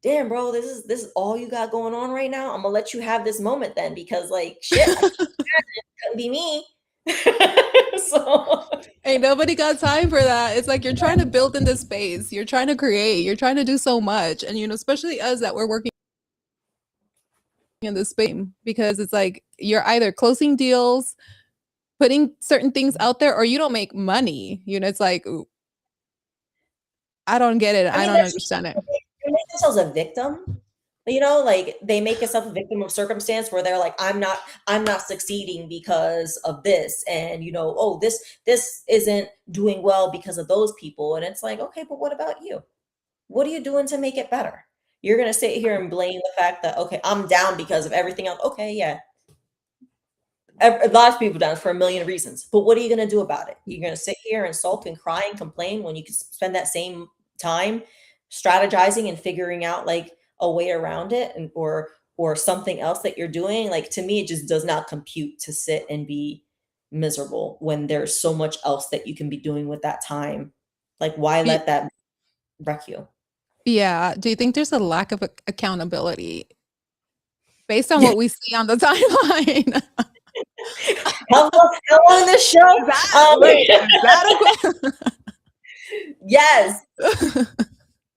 damn, bro, this is all you got going on right now. I'm gonna let you have this moment then, because like shit, I can't imagine it couldn't be me. So Ain't nobody got time for that. It's like you're trying to build in this space, you're trying to create, you're trying to do so much. And, especially us that we're working in this space, because it's like you're either closing deals, putting certain things out there, or you don't make money. It's like, I don't get it. I I mean, don't there's understand it. they make themselves a victim. Like they make themselves a victim of circumstance where they're like, I'm not succeeding because of this, and oh, this isn't doing well because of those people. And it's like, okay, but what about you? What are you doing to make it better? You're gonna sit here and blame the fact that, okay, I'm down because of everything else. Okay, yeah, a lot of people down for a million reasons, but what are you going to do about it? You're going to sit here and sulk and cry and complain when you can spend that same time strategizing and figuring out like a way around it, or something else that you're doing. Like, to me, it just does not compute to sit and be miserable when there's so much else that you can be doing with that time. Like, why let that wreck you? Yeah. Do you think there's a lack of accountability based on Yeah. what we see on the timeline? How long in this show? Is that Yes. a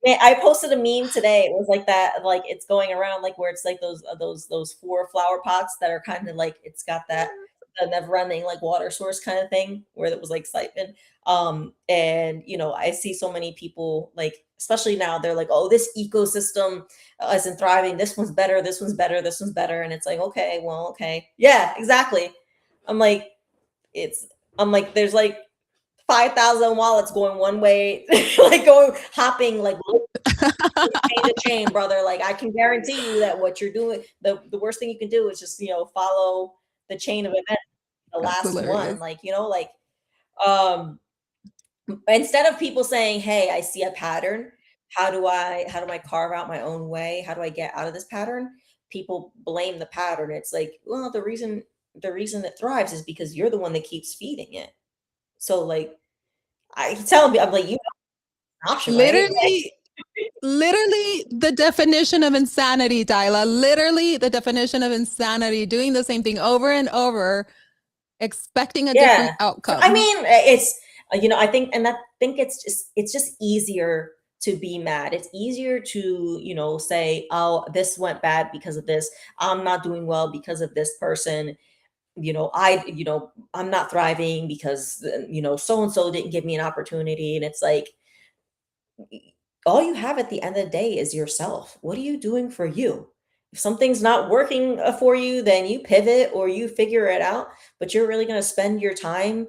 Man, I posted a meme today. It was like that, like it's going around, like where it's like those four flower pots that are kind of like, it's got that the never ending like water source kind of thing where it was like siphon. And I see so many people, like especially now, they're like, oh, this ecosystem isn't thriving. This one's better. This one's better. This one's better. And it's like, okay, well, okay, yeah, exactly. I'm like, it's I'm like, there's like 5,000 wallets going one way, like going hopping like chain to chain, brother. Like, I can guarantee you that what you're doing, the worst thing you can do is just follow the chain of events, the That's last one. hilarious. Like, um instead of people saying, hey, I see a pattern, how do I carve out my own way? How do I get out of this pattern? People blame the pattern. It's like, well, the reason it thrives is because you're the one that keeps feeding it. So like, I tell me, I'm like, you have an option, right? Literally, literally the definition of insanity, Daila. Literally the definition of insanity, doing the same thing over and over, expecting a different Yeah. I outcome. mean, it's I think it's just easier to be mad. It's easier to, say, oh, this went bad because of this. I'm not doing well because of this person. I'm not thriving because so and so didn't give me an opportunity. And it's like, all you have at the end of the day is yourself. What are you doing for you? If something's not working for you, then you pivot or you figure it out. But you're really going to spend your time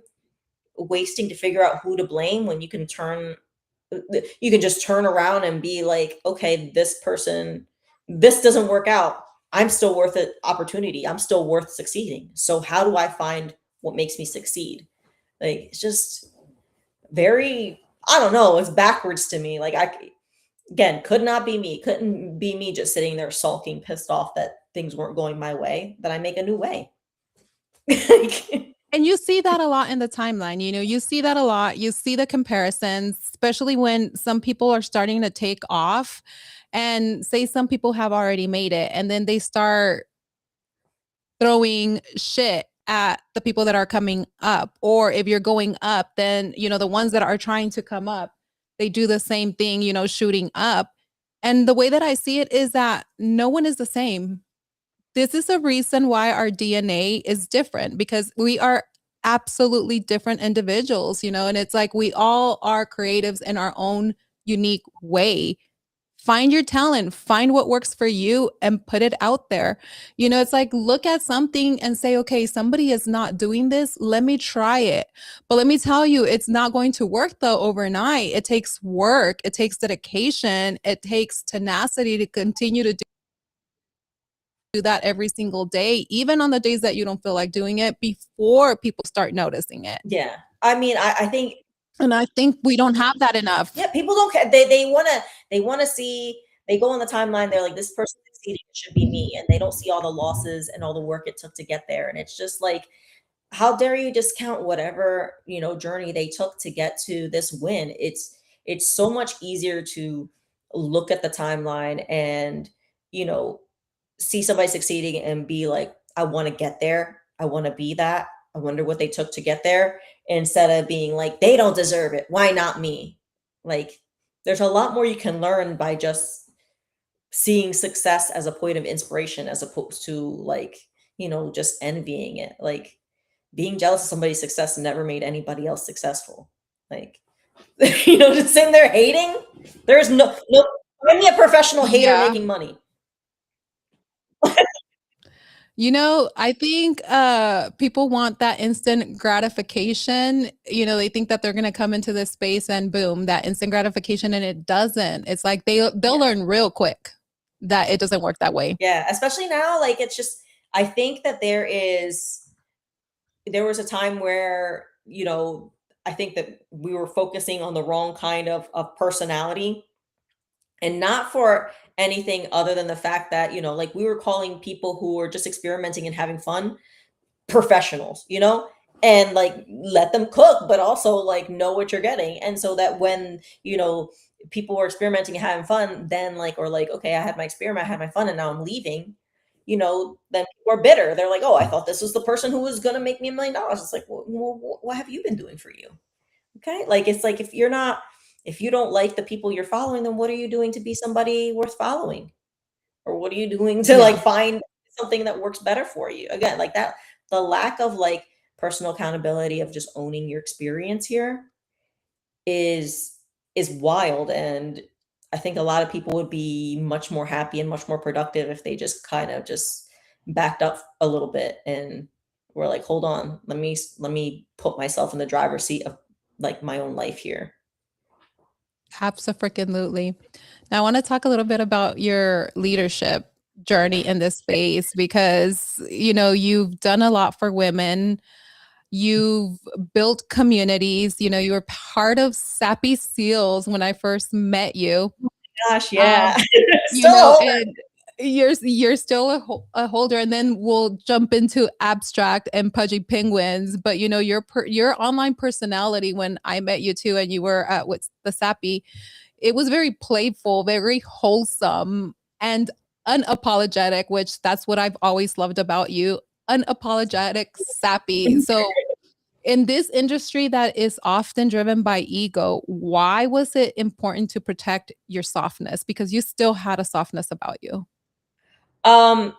wasting to figure out who to blame when you can just turn around and be like, okay, this doesn't work out. I'm still worth it opportunity. I'm still worth succeeding. So how do I find what makes me succeed? Like, it's just very, I don't know, it's backwards to me. Like, again, could not be me. Couldn't be me just sitting there sulking, pissed off that things weren't going my way, that I make a new way. And you see that a lot in the timeline. You see that a lot. You see the comparisons, especially when some people are starting to take off, and say some people have already made it, and then they start throwing shit at the people that are coming up. Or if you're going up, then, the ones that are trying to come up, they do the same thing, shooting up. And the way that I see it is that no one is the same. This is a reason why our DNA is different, because we are absolutely different individuals, and it's like we all are creatives in our own unique way. Find your talent, find what works for you, and put it out there. It's like, look at something and say, okay, somebody is not doing this. Let me try it. But let me tell you, it's not going to work though overnight. It takes work, it takes dedication, it takes tenacity to continue to do that every single day, even on the days that you don't feel like doing it, before people start noticing it. Yeah. I mean, I think, And I think we don't have that enough. yeah, people don't care. They wanna see, they go on the timeline, they're like, this person succeeded, it should be me. And they don't see all the losses and all the work it took to get there. And it's just like, how dare you discount whatever, journey they took to get to this win? It's so much easier to look at the timeline and, you know, see somebody succeeding and be like, I want to get there. I want to be that. I wonder what they took to get there, instead of being like, they don't deserve it. Why not me? Like, there's a lot more you can learn by just seeing success as a point of inspiration as opposed to like, just envying it. Like, being jealous of somebody's success never made anybody else successful. Like, just sitting there hating. There's no. Find me a professional hater Yeah. making money. I think people want that instant gratification. They think that they're going to come into this space and boom, that instant gratification, and it doesn't. It's like they'll Yeah, learn real quick that it doesn't work that way. yeah. Especially now, like it's just. I think that there was a time where I think that we were focusing on the wrong kind of personality, and not for anything other than the fact that like we were calling people who were just experimenting and having fun professionals, and like let them cook, but also like know what you're getting. And so that when, people were experimenting and having fun, then like, or like, okay, I had my experiment, I had my fun, and now I'm leaving, then people are bitter. They're like, oh, I thought this was the person who was going to make me $1 million. It's like, well, what have you been doing for you? Okay. Like, it's like, if you don't like the people you're following, then what are you doing to be somebody worth following? Or what are you doing to like Yeah. find something that works better for you? Again, like that, the lack of like personal accountability of just owning your experience here is is wild. And I think a lot of people would be much more happy and much more productive if they just kind of just backed up a little bit and were like, hold on, let me put myself in the driver's seat of like my own life here. Absolutely. Now, I want to talk a little bit about your leadership journey in this space because, you've done a lot for women. You've built communities. You were part of Sappy Seals when I first met you. Gosh, yeah. Um, Still. and you're still a holder, and then we'll jump into abstract and pudgy penguins. But your online personality when I met you too, and you were at what's the Sappy, it was very playful, very wholesome, and unapologetic, which that's what I've always loved about you. Unapologetic, sappy. So in this industry that is often driven by ego, why was it important to protect your softness? Because you still had a softness about you. um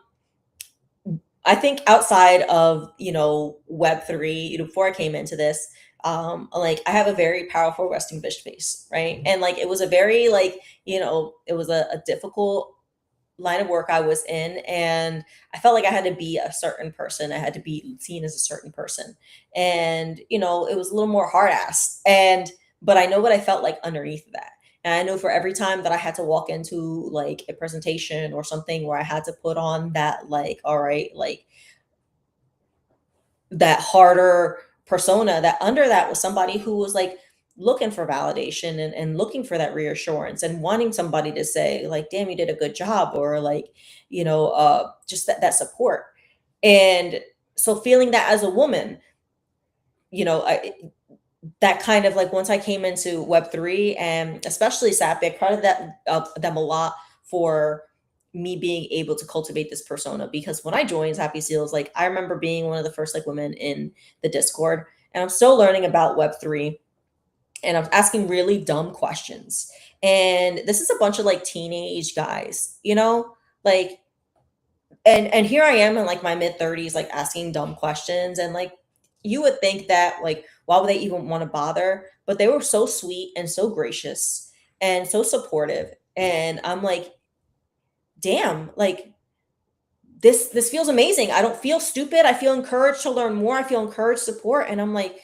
I think outside of, Web3, before I came into this, like I have a very powerful resting bitch face, right? And like it was a very like, it was a difficult line of work I was in, and I felt like I had to be a certain person. I had to be seen as a certain person. And, it was a little more hard ass. And but I know what I felt like underneath that. And I know for every time that I had to walk into like a presentation or something where I had to put on that like, all right, like that harder persona, that under that was somebody who was like looking for validation and looking for that reassurance and wanting somebody to say like, damn, you did a good job, or like, just that support. And so feeling that as a woman, I, that kind of like once I came into Web3 and especially SAP, I credit them a lot for me being able to cultivate this persona. Because when I joined Happy Seals, like I remember being one of the first like women in the Discord, and I'm still learning about Web3, and I'm asking really dumb questions. And this is a bunch of like teenage guys, like, and here I am in like my mid 30s, like asking dumb questions. And like you would think that like why would they even want to bother? But they were so sweet and so gracious and so supportive. And I'm like, damn, like this feels amazing. I don't feel stupid. I feel encouraged to learn more. I feel encouraged support. And I'm like,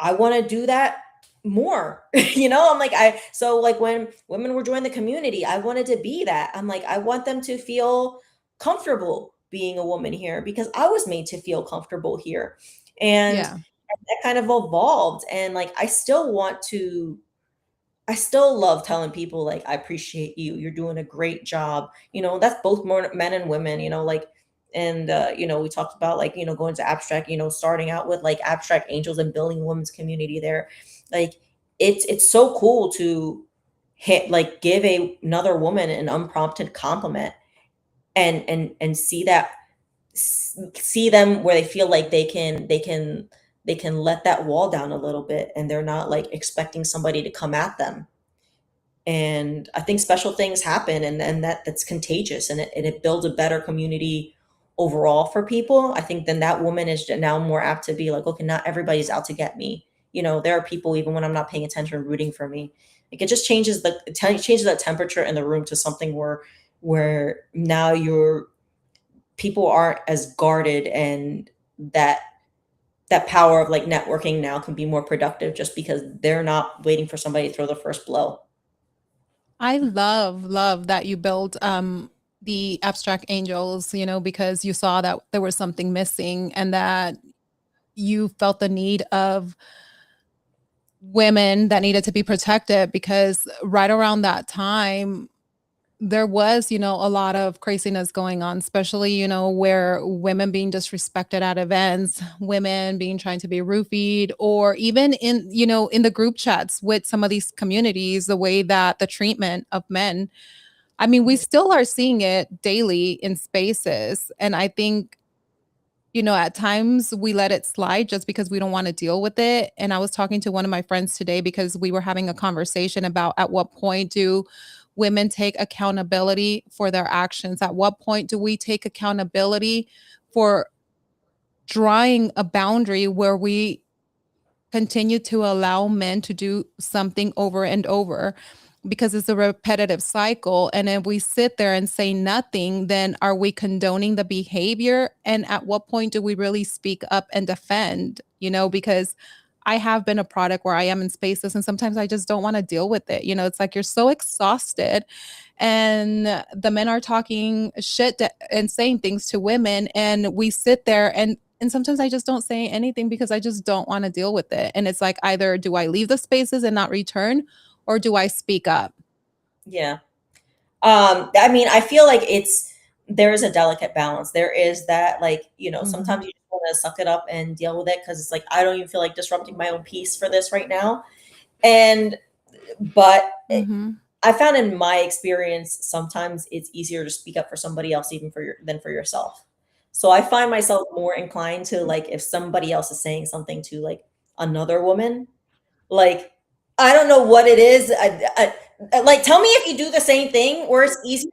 I want to do that more. I'm like, so like when women were joining the community, I wanted to be that. I'm like, I want them to feel comfortable being a woman here because I was made to feel comfortable here. And Yeah. that kind of evolved. And like, I still love telling people like, I appreciate you. You're doing a great job. That's both more men and women, like And we talked about like going to abstract, starting out with like abstract angels and building women's community there. Like it's so cool to hit like give another woman an unprompted compliment and see that see them where they feel like they can let that wall down a little bit, and they're not like expecting somebody to come at them. And I think special things happen, and that's contagious, and it builds a better community overall for people. I think then that woman is now more apt to be like, okay, not everybody's out to get me. There are people even when I'm not paying attention rooting for me. Like it just changes that temperature in the room to something where now your people aren't as guarded, and that power of like networking now can be more productive just because they're not waiting for somebody to throw the first blow. I love that you built the abstract angels, because you saw that there was something missing and that you felt the need of women that needed to be protected, because right around that time there was, a lot of craziness going on, especially, where women being disrespected at events, women being trying to be roofied, or even in the group chats with some of these communities, the way that the treatment of men. I mean, we still are seeing it daily in spaces. And I think, at times we let it slide just because we don't want to deal with it. And I was talking to one of my friends today because we were having a conversation about at what point do women take accountability for their actions? At what point do we take accountability for drawing a boundary where we continue to allow men to do something over and over, because it's a repetitive cycle? And if we sit there and say nothing, then are we condoning the behavior? And at what point do we really speak up and defend? Because I have been a product where I am in spaces and sometimes I just don't want to deal with it. It's like you're so exhausted and the men are talking shit and saying things to women, and we sit there and sometimes I just don't say anything because I just don't want to deal with it. And it's like, either do I leave the spaces and not return, or do I speak up? Yeah. I mean, I feel like there is a delicate balance. There is that, like, Mhm. sometimes you just want to suck it up and deal with it because it's like, I don't even feel like disrupting my own peace for this right now. And, but Mhm. I found in my experience, sometimes it's easier to speak up for somebody else, even than for yourself. So I find myself more inclined to like, if somebody else is saying something to like another woman, like, I don't know what it is. Like, tell me if you do the same thing, or it's easier.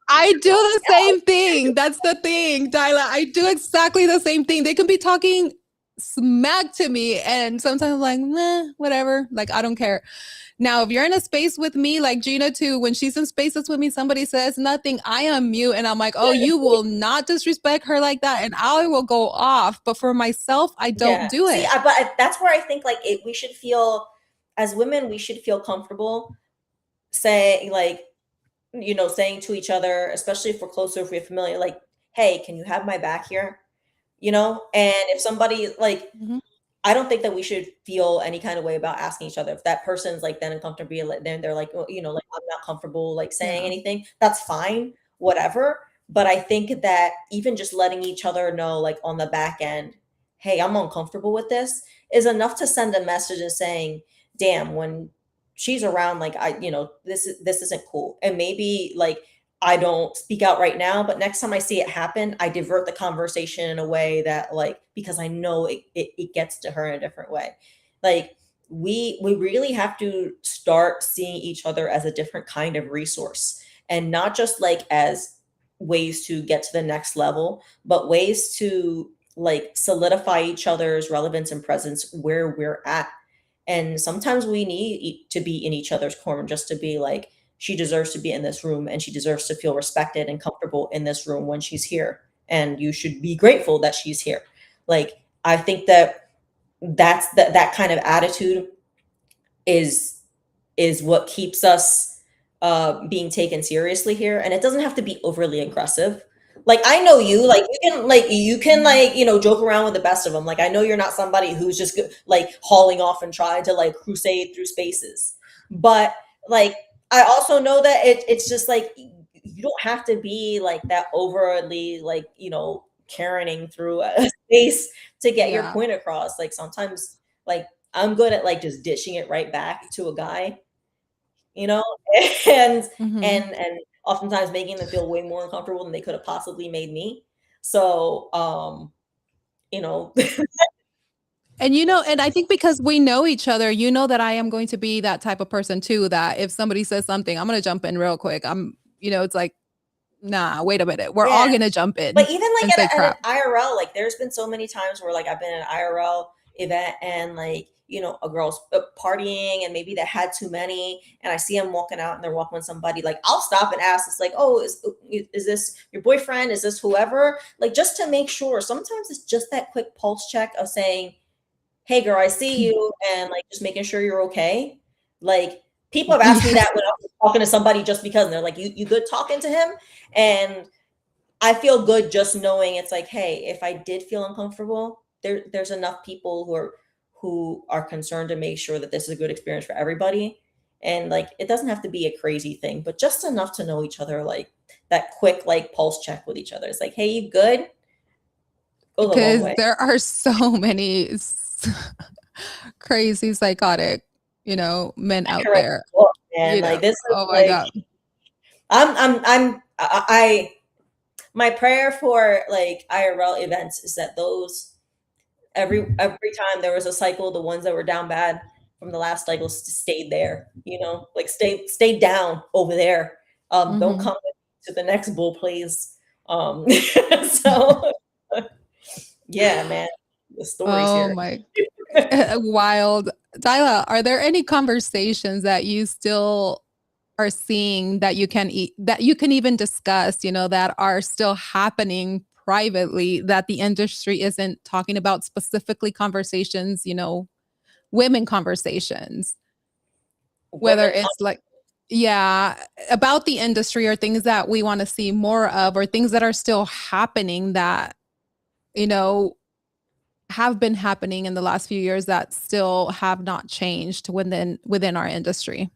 I do the same thing. That's the thing, Daila. I do exactly the same thing. They can be talking smack to me, and sometimes I'm like, nah, whatever. Like, I don't care. Now, if you're in a space with me, like Gina too, when she's in spaces with me, somebody says nothing, I unmute and I'm like, oh, you will not disrespect her like that. And I will go off. But for myself, I don't Yeah. do See, it. that's where I think like we should feel as women, we should feel comfortable saying like, saying to each other, especially if we're closer, if we're familiar, like, hey, can you have my back here? And if somebody like, Mhm. I don't think that we should feel any kind of way about asking each other. If that person's like then uncomfortable, like, then they're like, well, like I'm not comfortable like saying Yeah. anything. That's fine, whatever. But I think that even just letting each other know, like on the back end, hey, I'm uncomfortable with this, is enough to send a message and saying, damn, when she's around, like this isn't cool. And maybe like I don't speak out right now, but next time I see it happen, I divert the conversation in a way that like, because I know it gets to her in a different way. Like we really have to start seeing each other as a different kind of resource, and not just like as ways to get to the next level, but ways to like solidify each other's relevance and presence where we're at. And sometimes we need to be in each other's corner just to be like, she deserves to be in this room and she deserves to feel respected and comfortable in this room when she's here. And you should be grateful that she's here. Like, I think that that kind of attitude is what keeps us being taken seriously here. And it doesn't have to be overly aggressive. Like, I know you, like you can Mhm. like joke around with the best of them. Like, I know you're not somebody who's just like hauling off and trying to like crusade through spaces. But like, I also know that it's just like you don't have to be like that overly like, Karening through a space to get your Yeah. point across. Like sometimes like I'm good at like just dishing it right back to a guy, you know, and Mhm. and oftentimes making them feel way more uncomfortable than they could have possibly made me. So, you know, And and I think because we know each other, you know that I am going to be that type of person too, that if somebody says something, I'm gonna jump in real quick. It's like, nah, wait a minute. We're all yeah. gonna jump But in even like and say at an crap. IRL, like there's been so many times where like I've been at an IRL event and like, a girl's partying and maybe they had too many and I see them walking out and they're walking with somebody, like I'll stop and ask, it's like, oh, is this your boyfriend? Is this whoever? Like just to make sure. Sometimes it's just that quick pulse check of saying, hey girl, I see you, and like just making sure you're okay. Like people have asked me Yes, that when I'm talking to somebody just because and they're like, you good talking to him? And I feel good just knowing it's like, hey, if I did feel uncomfortable, there's enough people who are concerned to make sure that this is a good experience for everybody. And like it doesn't have to be a crazy thing, but just enough to know each other, like that quick like pulse check with each other. It's like, hey, you good? Goes a long because way. there are so many crazy, psychotic, men out Correct. there. Book, man. Like this is Oh my like God. I my prayer for like IRL events is that those every time there was a cycle, the ones that were down bad from the last cycle stayed there, like stay down over there. Don't Mhm. come to the next bull, please. So yeah, man, the stories Oh here. my wild. Daila, are there any conversations that you still are seeing that that you can even discuss, that are still happening privately that the industry isn't talking about, specifically conversations, women conversations, whether Women it's like, yeah, about the industry or things that we want to see more of or things that are still happening that, you know, have been happening in the last few years that still have not changed within our industry.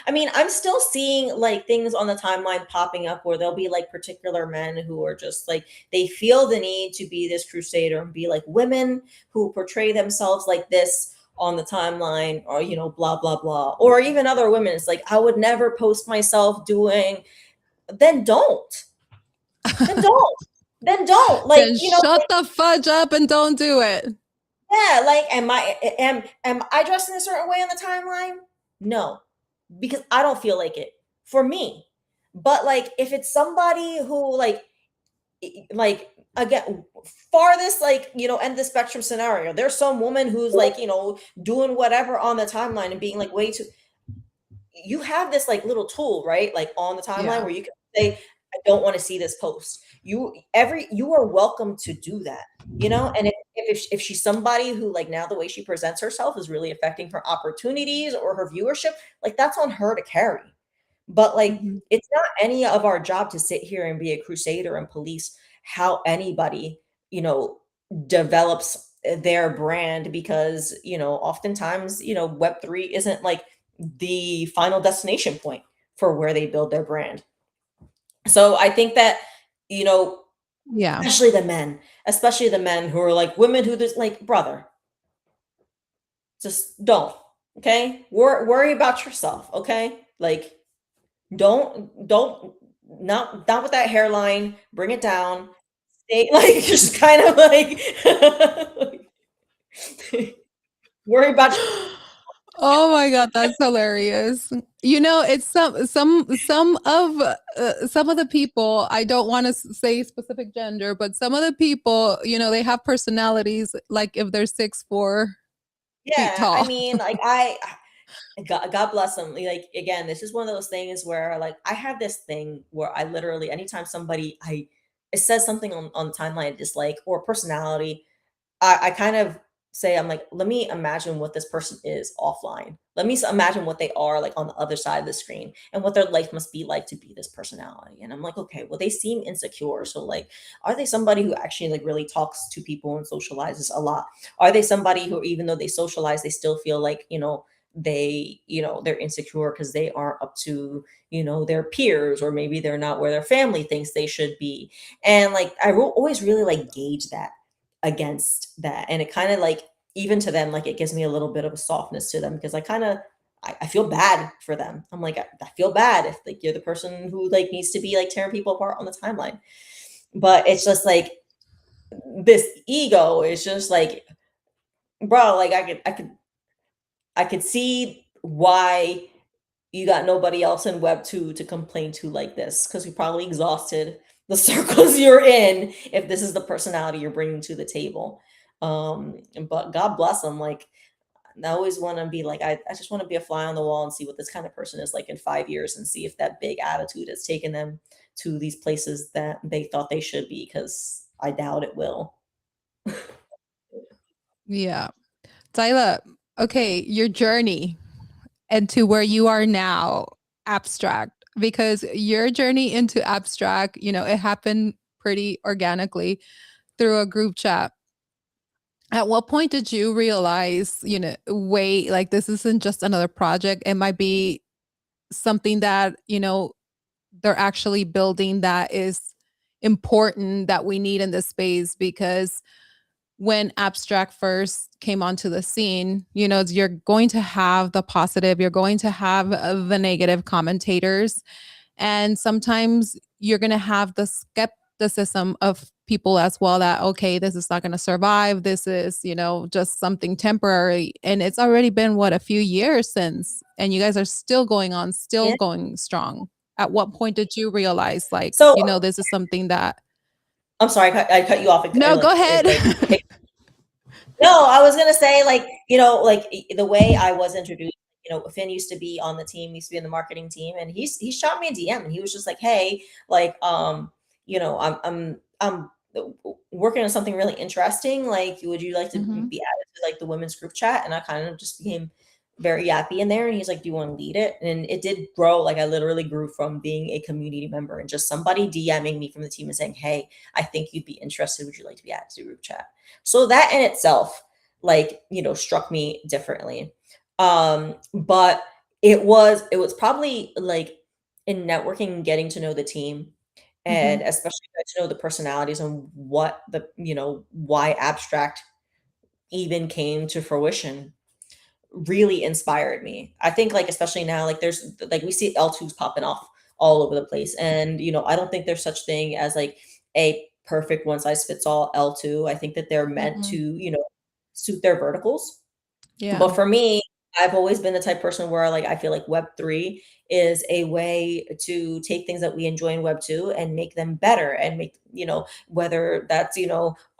I mean, I'm still seeing like things on the timeline popping up where there'll be like particular men who are just like they feel the need to be this crusader and be like women who portray themselves like this on the timeline or blah blah blah, or even other women, it's like I would never post myself doing. Then don't. Then don't. Then don't. Like, Then shut the fudge up and don't do it. yeah, like am I dressed in a certain way on the timeline? No, because I don't feel like it for me. But like if it's somebody who like again farthest like end the spectrum scenario, there's some woman who's like doing whatever on the timeline and being like way too, you have this like little tool, right? Like on the timeline Yeah. where you can say, I don't want to see this post. You are welcome to do that, and if she's somebody who like now the way she presents herself is really affecting her opportunities or her viewership, like that's on her to carry. But like Mhm. it's not any of our job to sit here and be a crusader and police how anybody, you know, develops their brand, because, oftentimes, web3 isn't like the final destination point for where they build their brand. So I think that, you know, Yeah. especially the men who are like women who just like, brother, just don't. Okay. Worry about yourself. Okay. Like, don't, not with that hairline, bring it down. Stay like, just kind of like, worry about Oh my God, that's hilarious. It's some of the people, I don't want to say specific gender, but some of the people, they have personalities like if they're 6'4" yeah, I tall. mean, like God bless them. Like again, this is one of those things where like I have this thing where I literally anytime somebody I it says something on the timeline I dislike or personality, I kind of say, I'm like, let me imagine what this person is offline. Let me imagine what they are like on the other side of the screen and what their life must be like to be this personality. And I'm like, okay, well, they seem insecure. So like, are they somebody who actually like really talks to people and socializes a lot? Are they somebody who, even though they socialize, they still feel like, they're insecure because they aren't up to, their peers, or maybe they're not where their family thinks they should be. And like always really like gauge that against that. And it kind of like, even to them, like it gives me a little bit of a softness to them, because I feel bad for them. I'm like, I feel bad if like you're the person who like needs to be like tearing people apart on the timeline. But it's just like this ego is just like, bro, like I could see why you got nobody else in Web 2 to complain to like this, because you probably exhausted the circles you're in if this is the personality you're bringing to the table. But God bless them. Like, I always want to be like, I just want to be a fly on the wall and see what this kind of person is like in 5 years, and see if that big attitude has taken them to these places that they thought they should be, because I doubt it will. Yeah. Daila, okay, your journey and to where you are now, abstract, because your journey into abstract, it happened pretty organically through a group chat. At what point did you realize, wait, like this isn't just another project? It might be something that, they're actually building that is important that we need in this space. Because when abstract first came onto the scene, you're going to have the positive, you're going to have the negative commentators, and sometimes you're going to have the skepticism of people as well, that, okay, this is not going to survive. This is, just something temporary. And it's already been, what, a few years since, and you guys are still going on, still Yeah. going strong. At what point did you realize, like, So this is something that. I'm sorry, I cut you off. No, go Like ahead. no, I was gonna say, like, like the way I was introduced, Finn used to be on the team, used to be in the marketing team, and he shot me a DM, and he was just like, "Hey, like, I'm working on something really interesting. Like, would you like to Mhm. be added to like the women's group chat?" And I kind of just became very yappy in there. And he's like, "Do you want to lead it?" And it did grow. Like, I literally grew from being a community member and just somebody DMing me from the team and saying, "Hey, I think you'd be interested. Would you like to be added to the group chat?" So that in itself, like, struck me differently. But it was probably like in networking and getting to know the team, and Mhm. especially get to know the personalities and why abstract even came to fruition, really inspired me. I think, like, especially now, like, there's like we see L2s popping off all over the place. And, I don't think there's such thing as like a perfect one size fits all L2. I think that they're meant to, Mhm. suit their verticals. Yeah. But for me, I've always been the type of person where, like, I feel like Web3 is a way to take things that we enjoy in Web2 and make them better, and make, whether that's,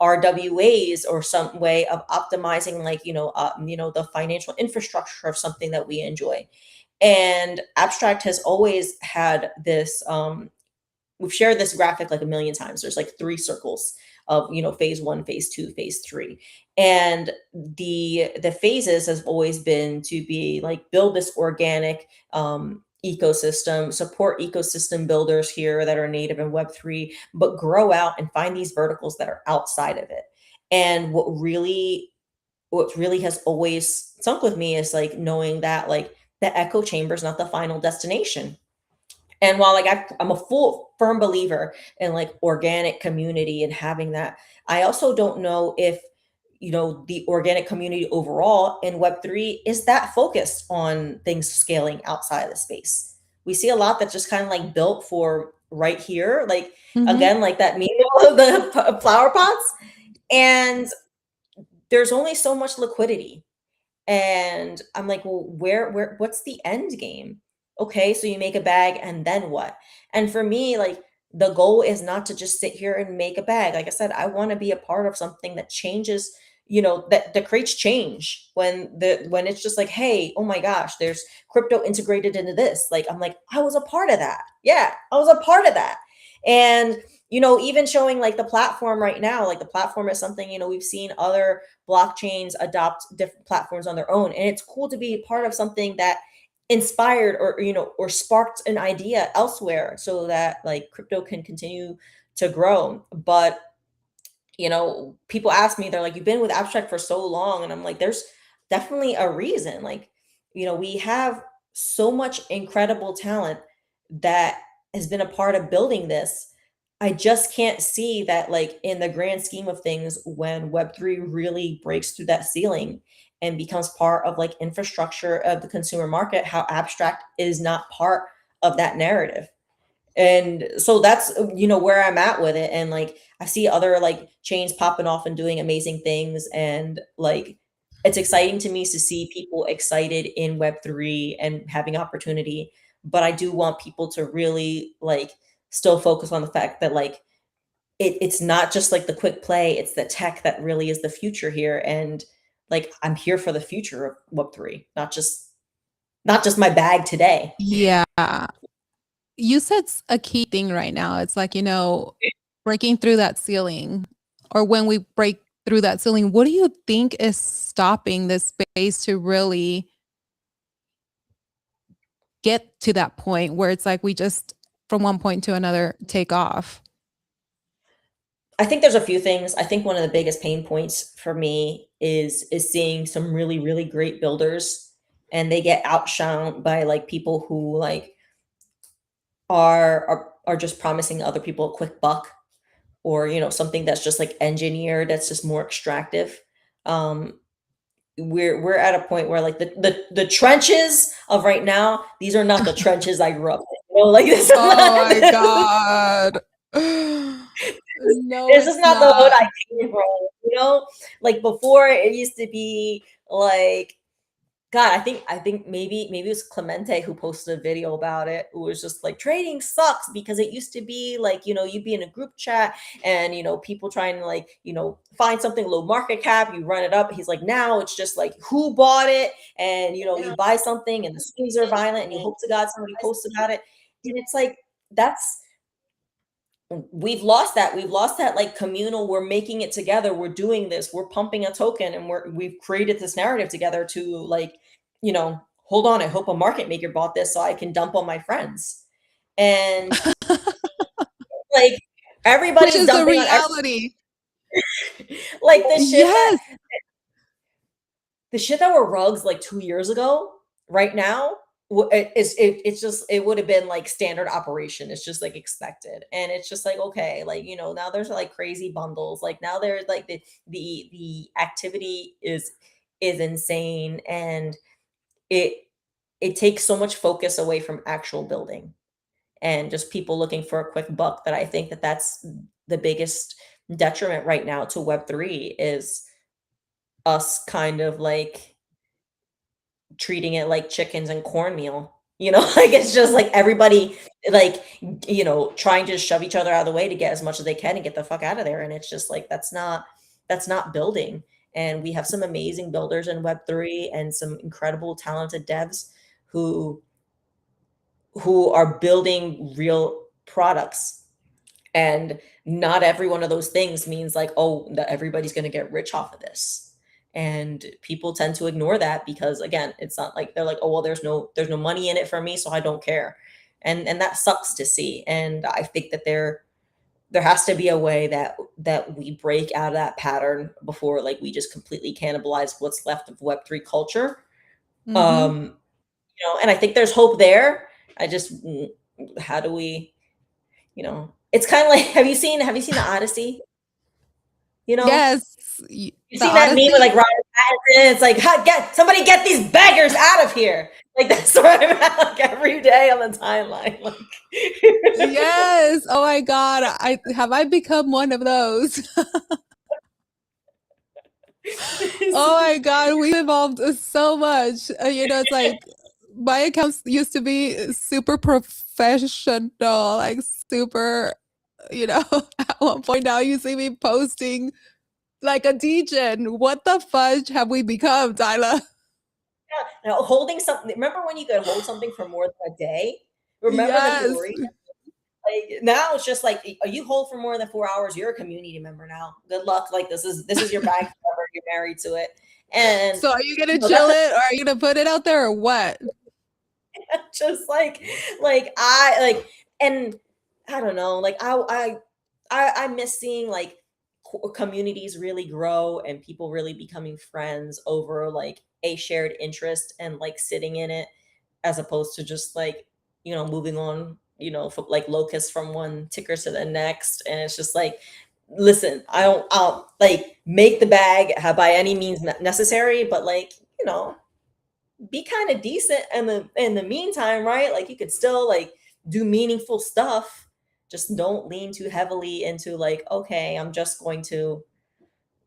RWAs or some way of optimizing, like, the financial infrastructure of something that we enjoy. And Abstract has always had this, we've shared this graphic like a million times. There's like three circles of, phase one, phase two, phase three. And the phases has always been to be like, build this organic ecosystem, support ecosystem builders here that are native in Web3, but grow out and find these verticals that are outside of it. And what really has always sunk with me is like knowing that, like, the echo chamber is not the final destination. And while, like, I'm a full firm believer in like organic community and having that, I also don't know if, the organic community overall in Web3 is that focused on things scaling outside of the space. We see a lot that's just kind of like built for right here, like, Mhm. again, like that meme of the flower pots. And there's only so much liquidity. And I'm like, well, what's the end game? Okay, so you make a bag and then what? And for me, like, the goal is not to just sit here and make a bag. Like I said, I want to be a part of something that changes, that creates change, when it's just like, hey, oh my gosh, there's crypto integrated into this. Like, I'm like, I was a part of that. Yeah, I was a part of that. And, even showing like the platform right now, like the platform is something, we've seen other blockchains adopt different platforms on their own, and it's cool to be part of something that inspired, or or sparked an idea elsewhere, so that like crypto can continue to grow. But, people ask me, they're like, "You've been with abstract for so long," and I'm like, there's definitely a reason. Like, we have so much incredible talent that has been a part of building this. I just can't see that, like, in the grand scheme of things, when Web3 really breaks through that ceiling and becomes part of, like, infrastructure of the consumer market, how abstract is not part of that narrative. And so that's, where I'm at with it. And like, I see other like chains popping off and doing amazing things. And like, it's exciting to me to see people excited in Web3 and having opportunity. But I do want people to really like still focus on the fact that like it's not just like the quick play, it's the tech that really is the future here. And like, I'm here for the future of Web3, not just my bag today. Yeah. You said a key thing right now. It's like, breaking through that ceiling, or when we break through that ceiling, what do you think is stopping this space to really get to that point where it's like we just from one point to another take off? I think there's a few things. I think one of the biggest pain points for me is seeing some really, really great builders and they get outshone by like people who like are just promising other people a quick buck, or something that's just like engineered, that's just more extractive. Um we're at a point where like the trenches of right now, these are not the trenches I grew up in. Like this is Oh not my God. No, this is it's not the hood not. I came from, Like before it used to be like, God, I think maybe it was Clemente who posted a video about it. It was just like trading sucks because it used to be like, you'd be in a group chat and people trying to like, find something low market cap, you run it up. He's like, now it's just like who bought it, and you buy something and the swings are violent and you hope to God somebody posts about it. And it's like that's we've lost that. We've lost that like communal, we're making it together, we're doing this, we're pumping a token, and we've created this narrative together to like, hold on, I hope a market maker bought this so I can dump on my friends. And like Which everybody's is the dumping on reality. like Yes. the shit that were rugs like 2 years ago, right now, it's just it would have been like standard operation. It's just like expected, and it's just like okay, like now there's like crazy bundles. Like now there's like the activity is insane, and it it takes so much focus away from actual building and just people looking for a quick buck. That I think that that's the biggest detriment right now to Web3 is us kind of like treating it like chickens and cornmeal. Like it's just like everybody like trying to shove each other out of the way to get as much as they can and get the fuck out of there. And it's just like that's not building. And we have some amazing builders in Web3 and some incredible talented devs who are building real products. And not every one of those things means like, oh, that everybody's going to get rich off of this. And people tend to ignore that because again, it's not like they're like, oh, well, there's no money in it for me, so I don't care. And that sucks to see. And I think that there has to be a way that we break out of that pattern before like we just completely cannibalize what's left of Web3 culture. Hmm. Um, and I think there's hope there. I just how do we, it's kind of like have you seen the Odyssey? You know, Yes. you've The seen that meme with Odyssey. like Ryan Pattinson. It's like, get somebody get these beggars out of here. Like that's where I'm at like every day on the timeline. Like Yes. Oh my God. I become one of those. Oh my God. We evolved so much. It's like my accounts used to be super professional, like super, at one point now you see me posting like a degen. What the fudge have we become, Daila? now, holding something. Remember when you could hold something for more than a day? Remember the Yes. glory? Like now it's just like you hold for more than 4 hours, you're a community member now. Good luck. Like this is your bag forever. You're married to it. And So are you gonna that's chill it or are you gonna put it out there or what? just like I like, and I don't know, like I miss seeing like communities really grow and people really becoming friends over like a shared interest and like sitting in it, as opposed to just like, moving on, from like locusts from one ticker to the next. And it's just like, listen, I'll like make the bag by any means necessary, but like, be kind of decent in the meantime, right? Like you could still like do meaningful stuff. Just don't lean too heavily into like, okay, I'm just going to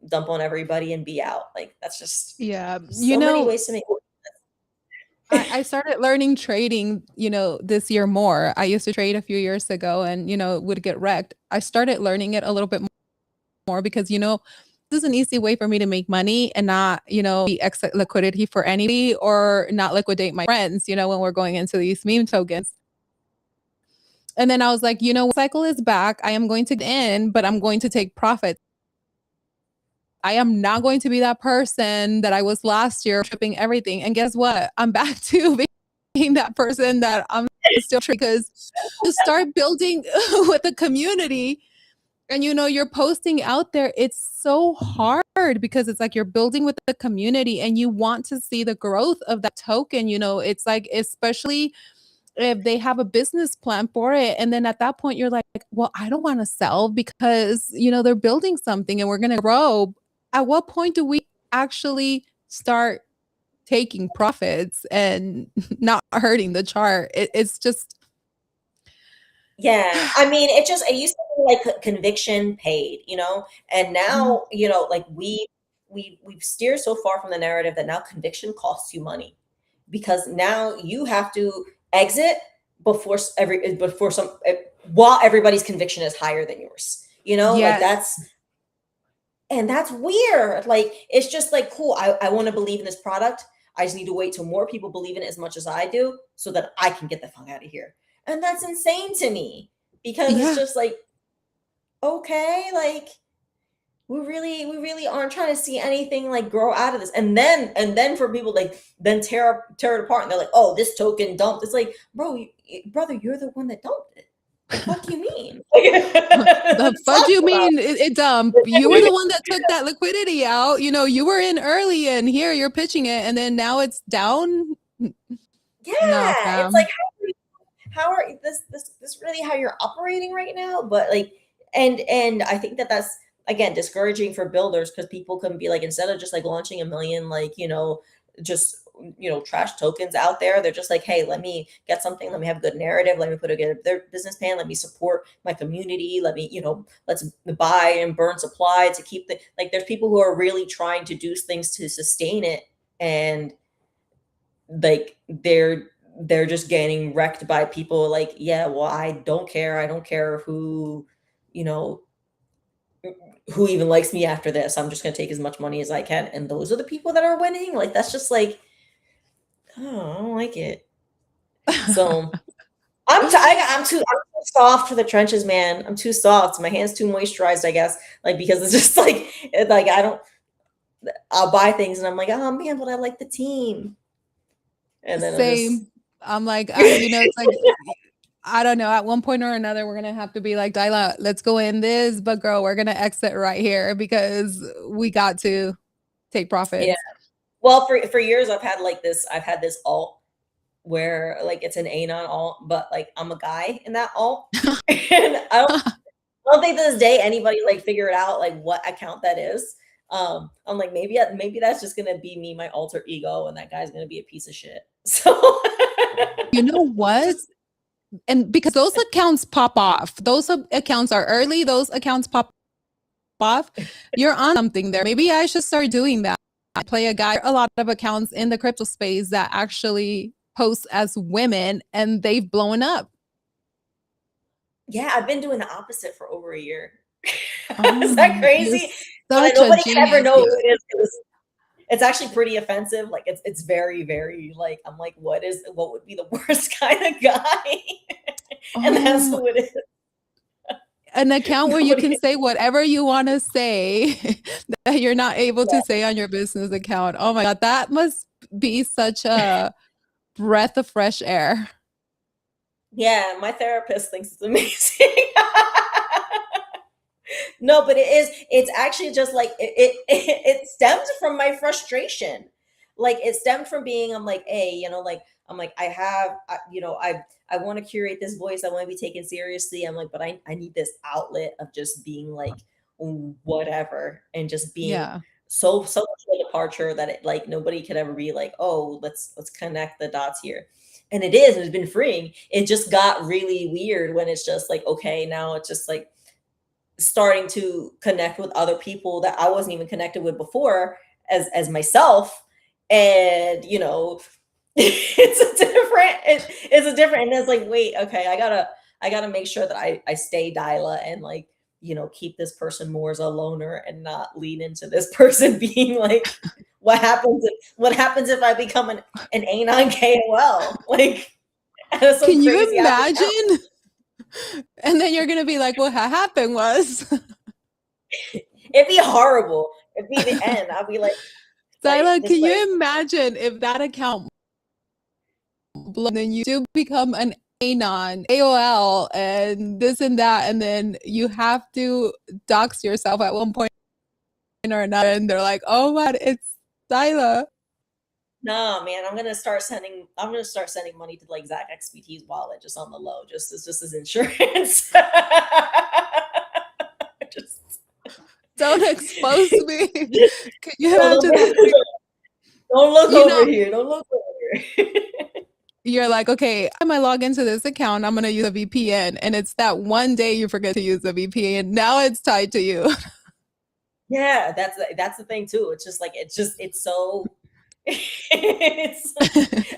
dump on everybody and be out. Like that's just Yeah. so many ways to make I started learning trading, this year more. I used to trade a few years ago and, would get wrecked. I started learning it a little bit more because, this is an easy way for me to make money and not, be exit liquidity for anybody or not liquidate my friends, when we're going into these meme tokens. And then I was like, cycle is back. I am going to get in, but I'm going to take profits. I am not going to be that person that I was last year, tripping everything. And guess what? I'm back to being that person that I'm still because to start building with the community and you're posting out there, it's so hard because it's like you're building with the community and you want to see the growth of that token. It's like, especially if they have a business plan for it. And then at that point, you're like, well, I don't want to sell because, they're building something and we're going to grow. At what point do we actually start taking profits and not hurting the chart? It's just. Yeah, I mean, it used to be like conviction paid, and now, like we've steered so far from the narrative that now conviction costs you money because now you have to exit before some while everybody's conviction is higher than yours, like Yes. that's weird. Like it's just like cool. I want to believe in this product. I just need to wait till more people believe in it as much as I do so that I can get the fuck out of here. And that's insane to me because it's Yeah. just like, okay, like we really aren't trying to see anything like grow out of this. And then for people like then tear it apart and they're like, oh, this token dumped. It's like, brother, you're the one that dumped it. The fuck you mean? The It fuck you sucks about mean it dump? You were the one that took that liquidity out. You were in early and here you're pitching it and then now it's down. No, yeah, it's like fam. how are this really how you're operating right now? But like, and I think that's again discouraging for builders because people can be like, instead of just like launching a million like just trash tokens out there, they're just like, hey, let me get something, let me have a good narrative, let me put together their business plan, let me support my community, let me let's buy and burn supply to keep the like. There's people who are really trying to do things to sustain it, and like they're just getting wrecked by people like, yeah, well, I don't care who you know who even likes me after this. I'm just going to take as much money as I can, and those are the people that are winning. Like that's just like, oh, I don't like it. So I'm too soft for the trenches, man. I'm too soft, my hands too moisturized, I guess, like because it's just like I don't, I'll buy things and I'm like, oh man, but I like the team, and then I just Same. I'm like, it's like I don't know. At one point or another, we're gonna have to be like, Daila, let's go in this, but girl, we're gonna exit right here because we got to take yeah. profits. Well, for years I've had this alt where like it's an anon alt, but like I'm a guy in that alt. And I don't think to this day anybody like figured out like what account that is. I'm like, maybe that's just gonna be me, my alter ego, and that guy's gonna be a piece of shit. So You know what? And because those accounts pop off, those accounts are early, those accounts pop off. You're on something there. Maybe I should start doing that. I play a guy, a lot of accounts in the crypto space that actually post as women and they've blown up. yeah, I've been doing the opposite for over a year. Is that Oh, you're crazy? But such a nobody can ever genius. know who it is. It's actually pretty offensive. Like it's very, very like I'm like, what would be the worst kind of guy? And that's Oh, who it is. an account where you can Nobody. say whatever you want to say that you're not able to say on your business account. Oh my God, that must be such a breath of fresh air. Yeah, my therapist thinks it's amazing. No, but it's actually just like it stemmed from my frustration. Like it stemmed from being, I'm like, hey, like I'm like, I want to curate this voice. I want to be taken seriously. I'm like, but I need this outlet of just being like whatever and just being Yeah. so much of a departure that it like nobody could ever be like, oh, let's connect the dots here. And it is, and it's been freeing. It just got really weird when it's just like, okay, now it's just like starting to connect with other people that I wasn't even connected with before as myself. And it's a different, and it's like, wait, okay, I gotta make sure that I stay Daila and like, keep this person more as a loner and not lean into this person being like, what happens if I become an anon KOL? Like some Can you crazy ass account. imagine? And then you're gonna be like, "What happened was, It'd be horrible. It'd be the end. I'll be like Daila, this can like you imagine if that account blew, and then you do become an anon, AOL, and this and that, and then you have to dox yourself at one point or another, and they're like, "Oh my God, it's Daila." nah, man, I'm gonna start sending money to like Zach XBT's wallet just on the low, just as insurance. Just Don't expose me. Can you don't, imagine that? don't look You over know, here. Don't look over here. you're like, okay, I'm gonna log into this account. I'm gonna use a VPN, and it's that one day you forget to use the VPN. Now it's tied to you. Yeah, that's the thing too. It's just like it's so it's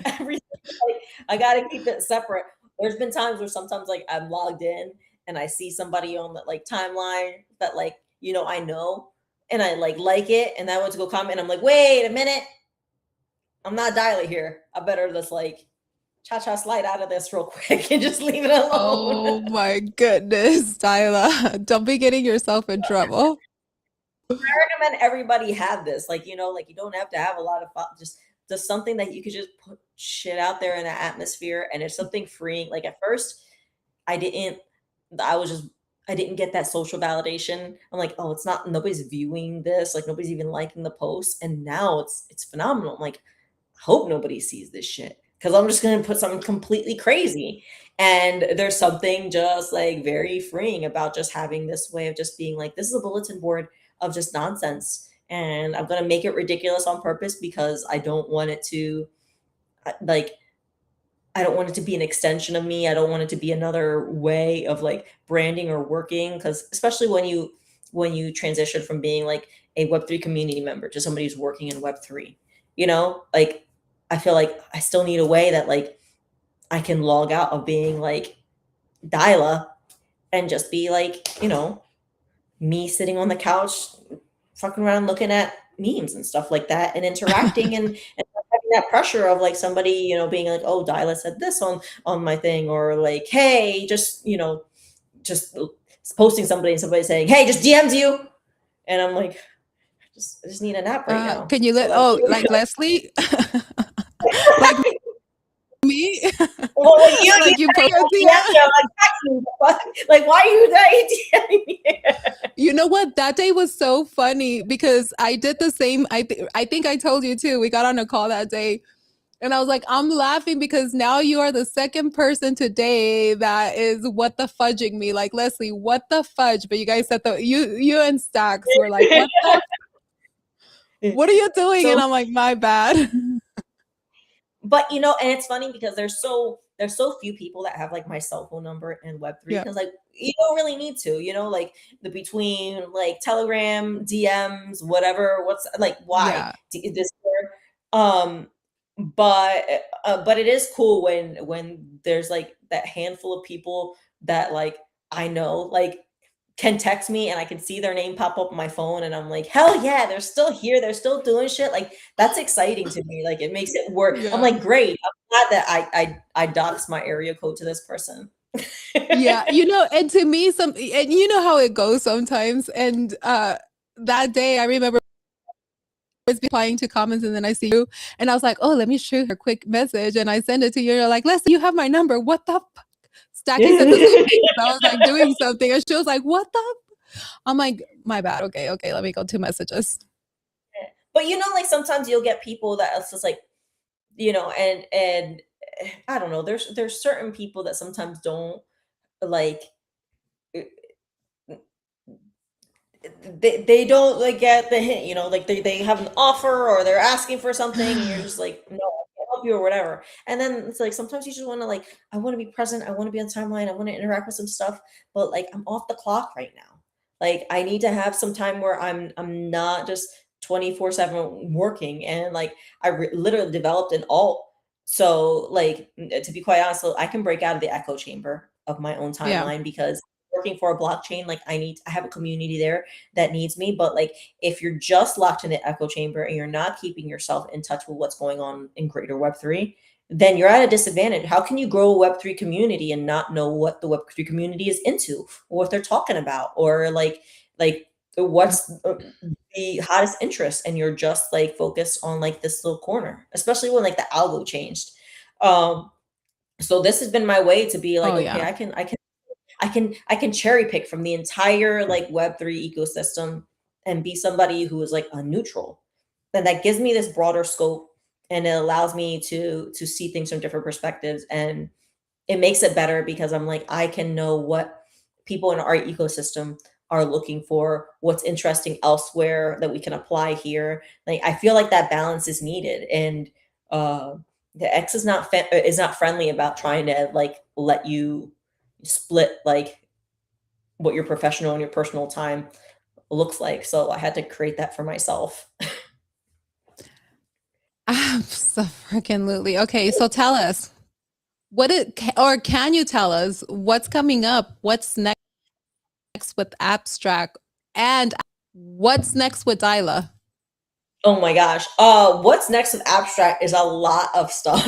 everything like I gotta keep it separate. There's been times where sometimes like I'm logged in and I see somebody on the like timeline that like I know, and I like it, and I went to go comment and I'm like, wait a minute, I'm not dialing here. I better just like cha-cha slide out of this real quick and just leave it alone. Oh my goodness, Daila. Don't be getting yourself in trouble. Recommend everybody have this. Like you don't have to have a lot of just something that you could just put shit out there in the atmosphere, and it's something freeing. Like at first, I didn't. I was just. I didn't get that social validation. I'm like, oh, it's not. Nobody's viewing this. Like nobody's even liking the post, and now it's phenomenal. I'm like, I hope nobody sees this shit because I'm just gonna put something completely crazy. And there's something just like very freeing about just having this way of just being like, this is a bulletin board of just nonsense. And I'm gonna make it ridiculous on purpose because I don't want it to like I don't want it to be an extension of me. I don't want it to be another way of like branding or working. Because especially when you transition from being like a Web3 community member to somebody who's working in Web3, like I feel like I still need a way that like I can log out of being like Daila and just be like, me sitting on the couch, fucking around looking at memes and stuff like that and interacting and not having that pressure of like somebody, being like, oh, Daila said this on my thing, or like, hey, just posting somebody and somebody saying, hey, just DM'd you. And I'm like, I just need a nap right now. Can you So let? like Oh, like Leslie, like me, well, like you like you said post your you DM DM. me, I'm like, "Fuck you, like why are you DMing me?" You know what? That day was so funny because I did the same. I think I told you too. We got on a call that day, and I was like, I'm laughing because now you are the second person today that is what the fudging me. Like Leslie, what the fudge? But you guys said you and Stacks were like, what are you doing? And So I'm like, my bad. but and it's funny because there's so few people that have like my cell phone number in Web3 Yeah. because like you don't really need to, like the between like Telegram, DMs, whatever, what's like why Yeah. Discord. Um, but it is cool when there's like that handful of people that like I know like can text me and I can see their name pop up on my phone and I'm like, hell yeah, they're still here. They're still doing shit. Like that's exciting to me. Like it makes it work. I'm Yeah. like, great. I'm glad that I doxed my area code to this person. Yeah. And to me, and you know how it goes sometimes. And that day I remember replying to comments and then I see you and I was like, oh, let me shoot her a quick message. And I send it to you. You're like, Leslie, you have my number. What the Stacky said the same thing. I was like doing something. And she was like, what the? I'm like, my bad. Okay, okay, let me go to messages. But like sometimes you'll get people that it's just like, and I don't know. There's certain people that sometimes don't like they don't like get the hint, like they have an offer or they're asking for something and you're just like, no, I can't help you or whatever. And then it's like sometimes you just want to like, I want to be present, I want to be on timeline, I want to interact with some stuff, but like I'm off the clock right now. Like I need to have some time where I'm not just 24/7 working. And like literally developed an alt. So like to be quite honest, so I can break out of the echo chamber of my own Yeah. timeline because working for a blockchain, like I have a community there that needs me. But like if you're just locked in the echo chamber and you're not keeping yourself in touch with what's going on in greater Web3, then you're at a disadvantage. How can you grow a Web3 community and not know what the Web3 community is into or what they're talking about or like what's the hottest interest and you're just like focused on like this little corner, especially when like the algo changed. Um so this has been my way to be like, Oh okay, yeah. I can cherry pick from the entire like Web3 ecosystem and be somebody who is like a neutral. And that gives me this broader scope and it allows me to see things from different perspectives and it makes it better because I'm like I can know what people in our ecosystem are looking for, what's interesting elsewhere that we can apply here. Like I feel like that balance is needed and uh the X is not friendly about trying to like let you split like what your professional and your personal time looks like. So I had to create that for myself. Absolutely. Okay, so tell us or can you tell us what's coming up? What's next with Abstract and what's next with Daila? Oh my gosh. What's next with abstract is a lot of stuff.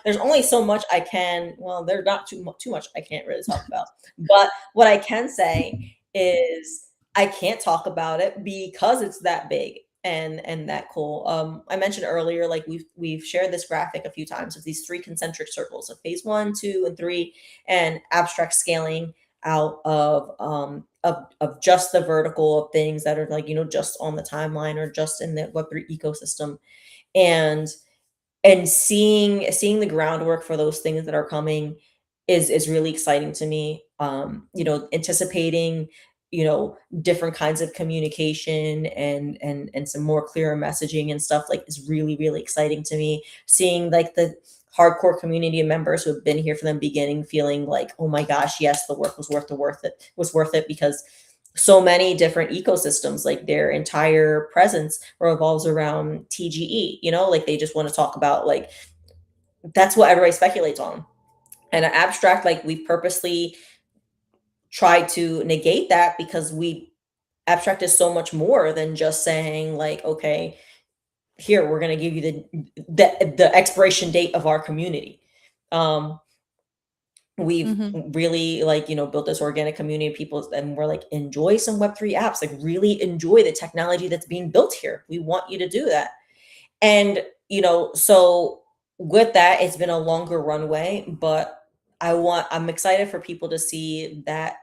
There's only so much I can. Well, there's not too much I can't really talk about. But what I can say is I can't talk about it because it's that big and that cool. I mentioned earlier, like we've shared this graphic a few times of these three concentric circles of phase 1, 2, and 3, and abstract scaling out of just the vertical of things that are like just on the timeline or just in the Web3 ecosystem and seeing the groundwork for those things that are coming is really exciting to me. Anticipating different kinds of communication and some more clearer messaging and stuff like is really really exciting to me. Seeing like the hardcore community members who have been here from the beginning feeling like, oh my gosh, yes, the work was worth it because so many different ecosystems, like their entire presence revolves around TGE, like they just want to talk about like that's what everybody speculates on. And an abstract, like we purposely tried to negate that because we abstract is so much more than just saying like, okay, here we're going to give you the expiration date of our community. Um, we've Mm-hmm. really like built this organic community of people and we're like enjoy some Web3 apps, like really enjoy the technology that's being built here. We want you to do that. And so with that it's been a longer runway, but I'm excited for people to see that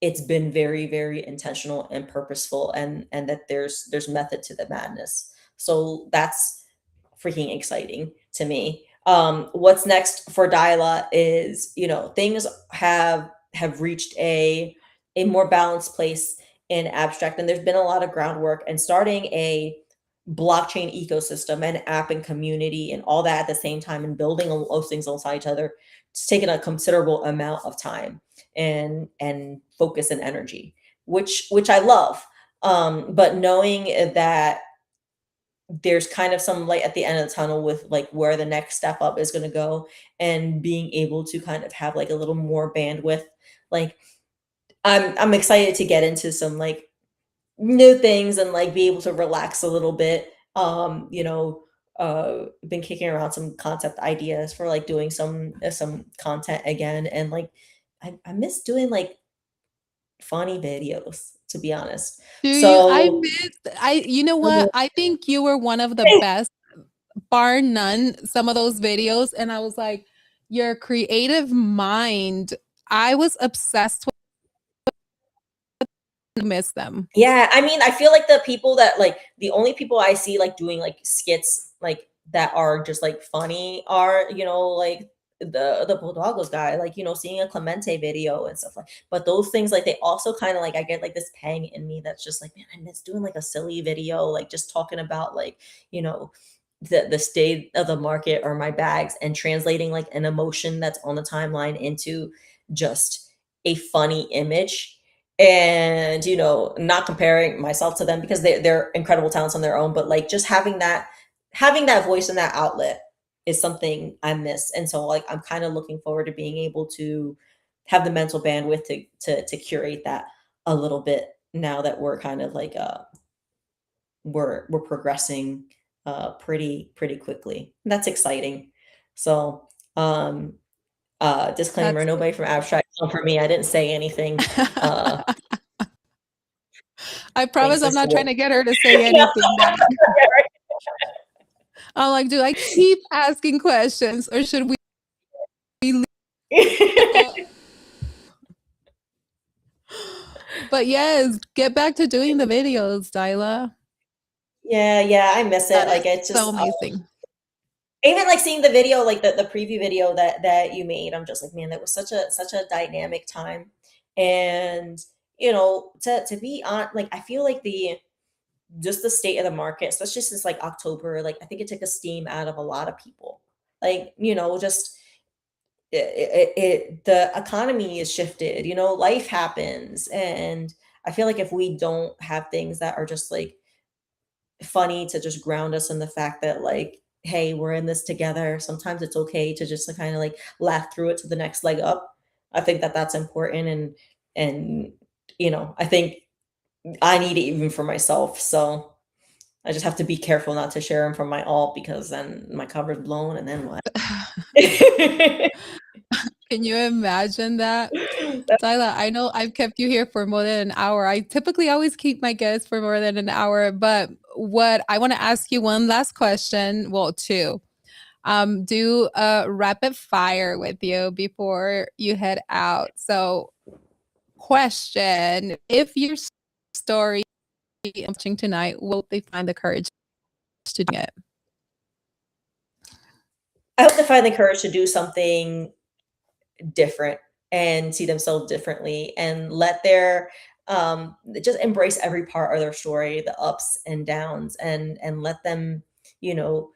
it's been very very intentional and purposeful and that there's method to the madness. So that's freaking exciting to me. What's next for Daila is, things have reached a more balanced place in abstract, and there's been a lot of groundwork and starting a blockchain ecosystem and app and community and all that at the same time and building all those things alongside each other. It's taken a considerable amount of time and focus and energy, which I love. But knowing that there's kind of some light at the end of the tunnel with like where the next step up is going to go and being able to kind of have like a little more bandwidth, like I'm excited to get into some like new things and like be able to relax a little bit. Been kicking around some concept ideas for like doing some content again, and like I miss doing like funny videos, to be honest. Do you? So You know what? I think you were one of the best, bar none, some of those videos. And I was like, your creative mind, I was obsessed miss them. Yeah, I mean, I feel like the people that like the only people I see like doing like skits like that are just like funny are, like the Bulldogos guy, like, seeing a Clemente video and stuff like. But those things like they also kind of like I get like this pang in me that's just like, man, I miss doing like a silly video, like just talking about like, you know, the state of the market or my bags and translating like an emotion that's on the timeline into just a funny image and not comparing myself to them because they're incredible talents on their own, but like just having that voice and that outlet is something I miss. And so like I'm kind of looking forward to being able to have the mental bandwidth to curate that a little bit now that we're kind of like we're progressing pretty quickly. That's exciting. So disclaimer, That's nobody from abstract come for me. I didn't say anything I promise I'm racist not trying towards. to get her to say No. anything that I'm like, do I keep asking questions or should we leave? But yes, get back to doing the videos, Daila. Yeah, I miss it. That Like is it's so just amazing. even like seeing the video, like the preview video that you made. I'm just like, man, that was such a dynamic time, and to be on, like I feel like the just the state of the market, especially since like October, like I think it took a steam out of a lot of people. Like just the economy is shifted. Life happens, and I feel like if we don't have things that are just like funny to just ground us in the fact that like, hey, we're in this together. Sometimes it's okay to just kind of like laugh through it to the next leg up. I think that that's important, and I think I need it even for myself. So I just have to be careful not to share them from my alt because then my cover's blown, and then what? Can you imagine that? Daila, I know I've kept you here for more than an hour. I typically always keep my guests for more than an hour, but what I want to ask you one last question, well, two. Do a rapid fire with you before you head out. So, question, if your story watching tonight, will they find the courage to do it? I hope they find the courage to do something different and see themselves differently and let their just embrace every part of their story, the ups and downs, and let them you know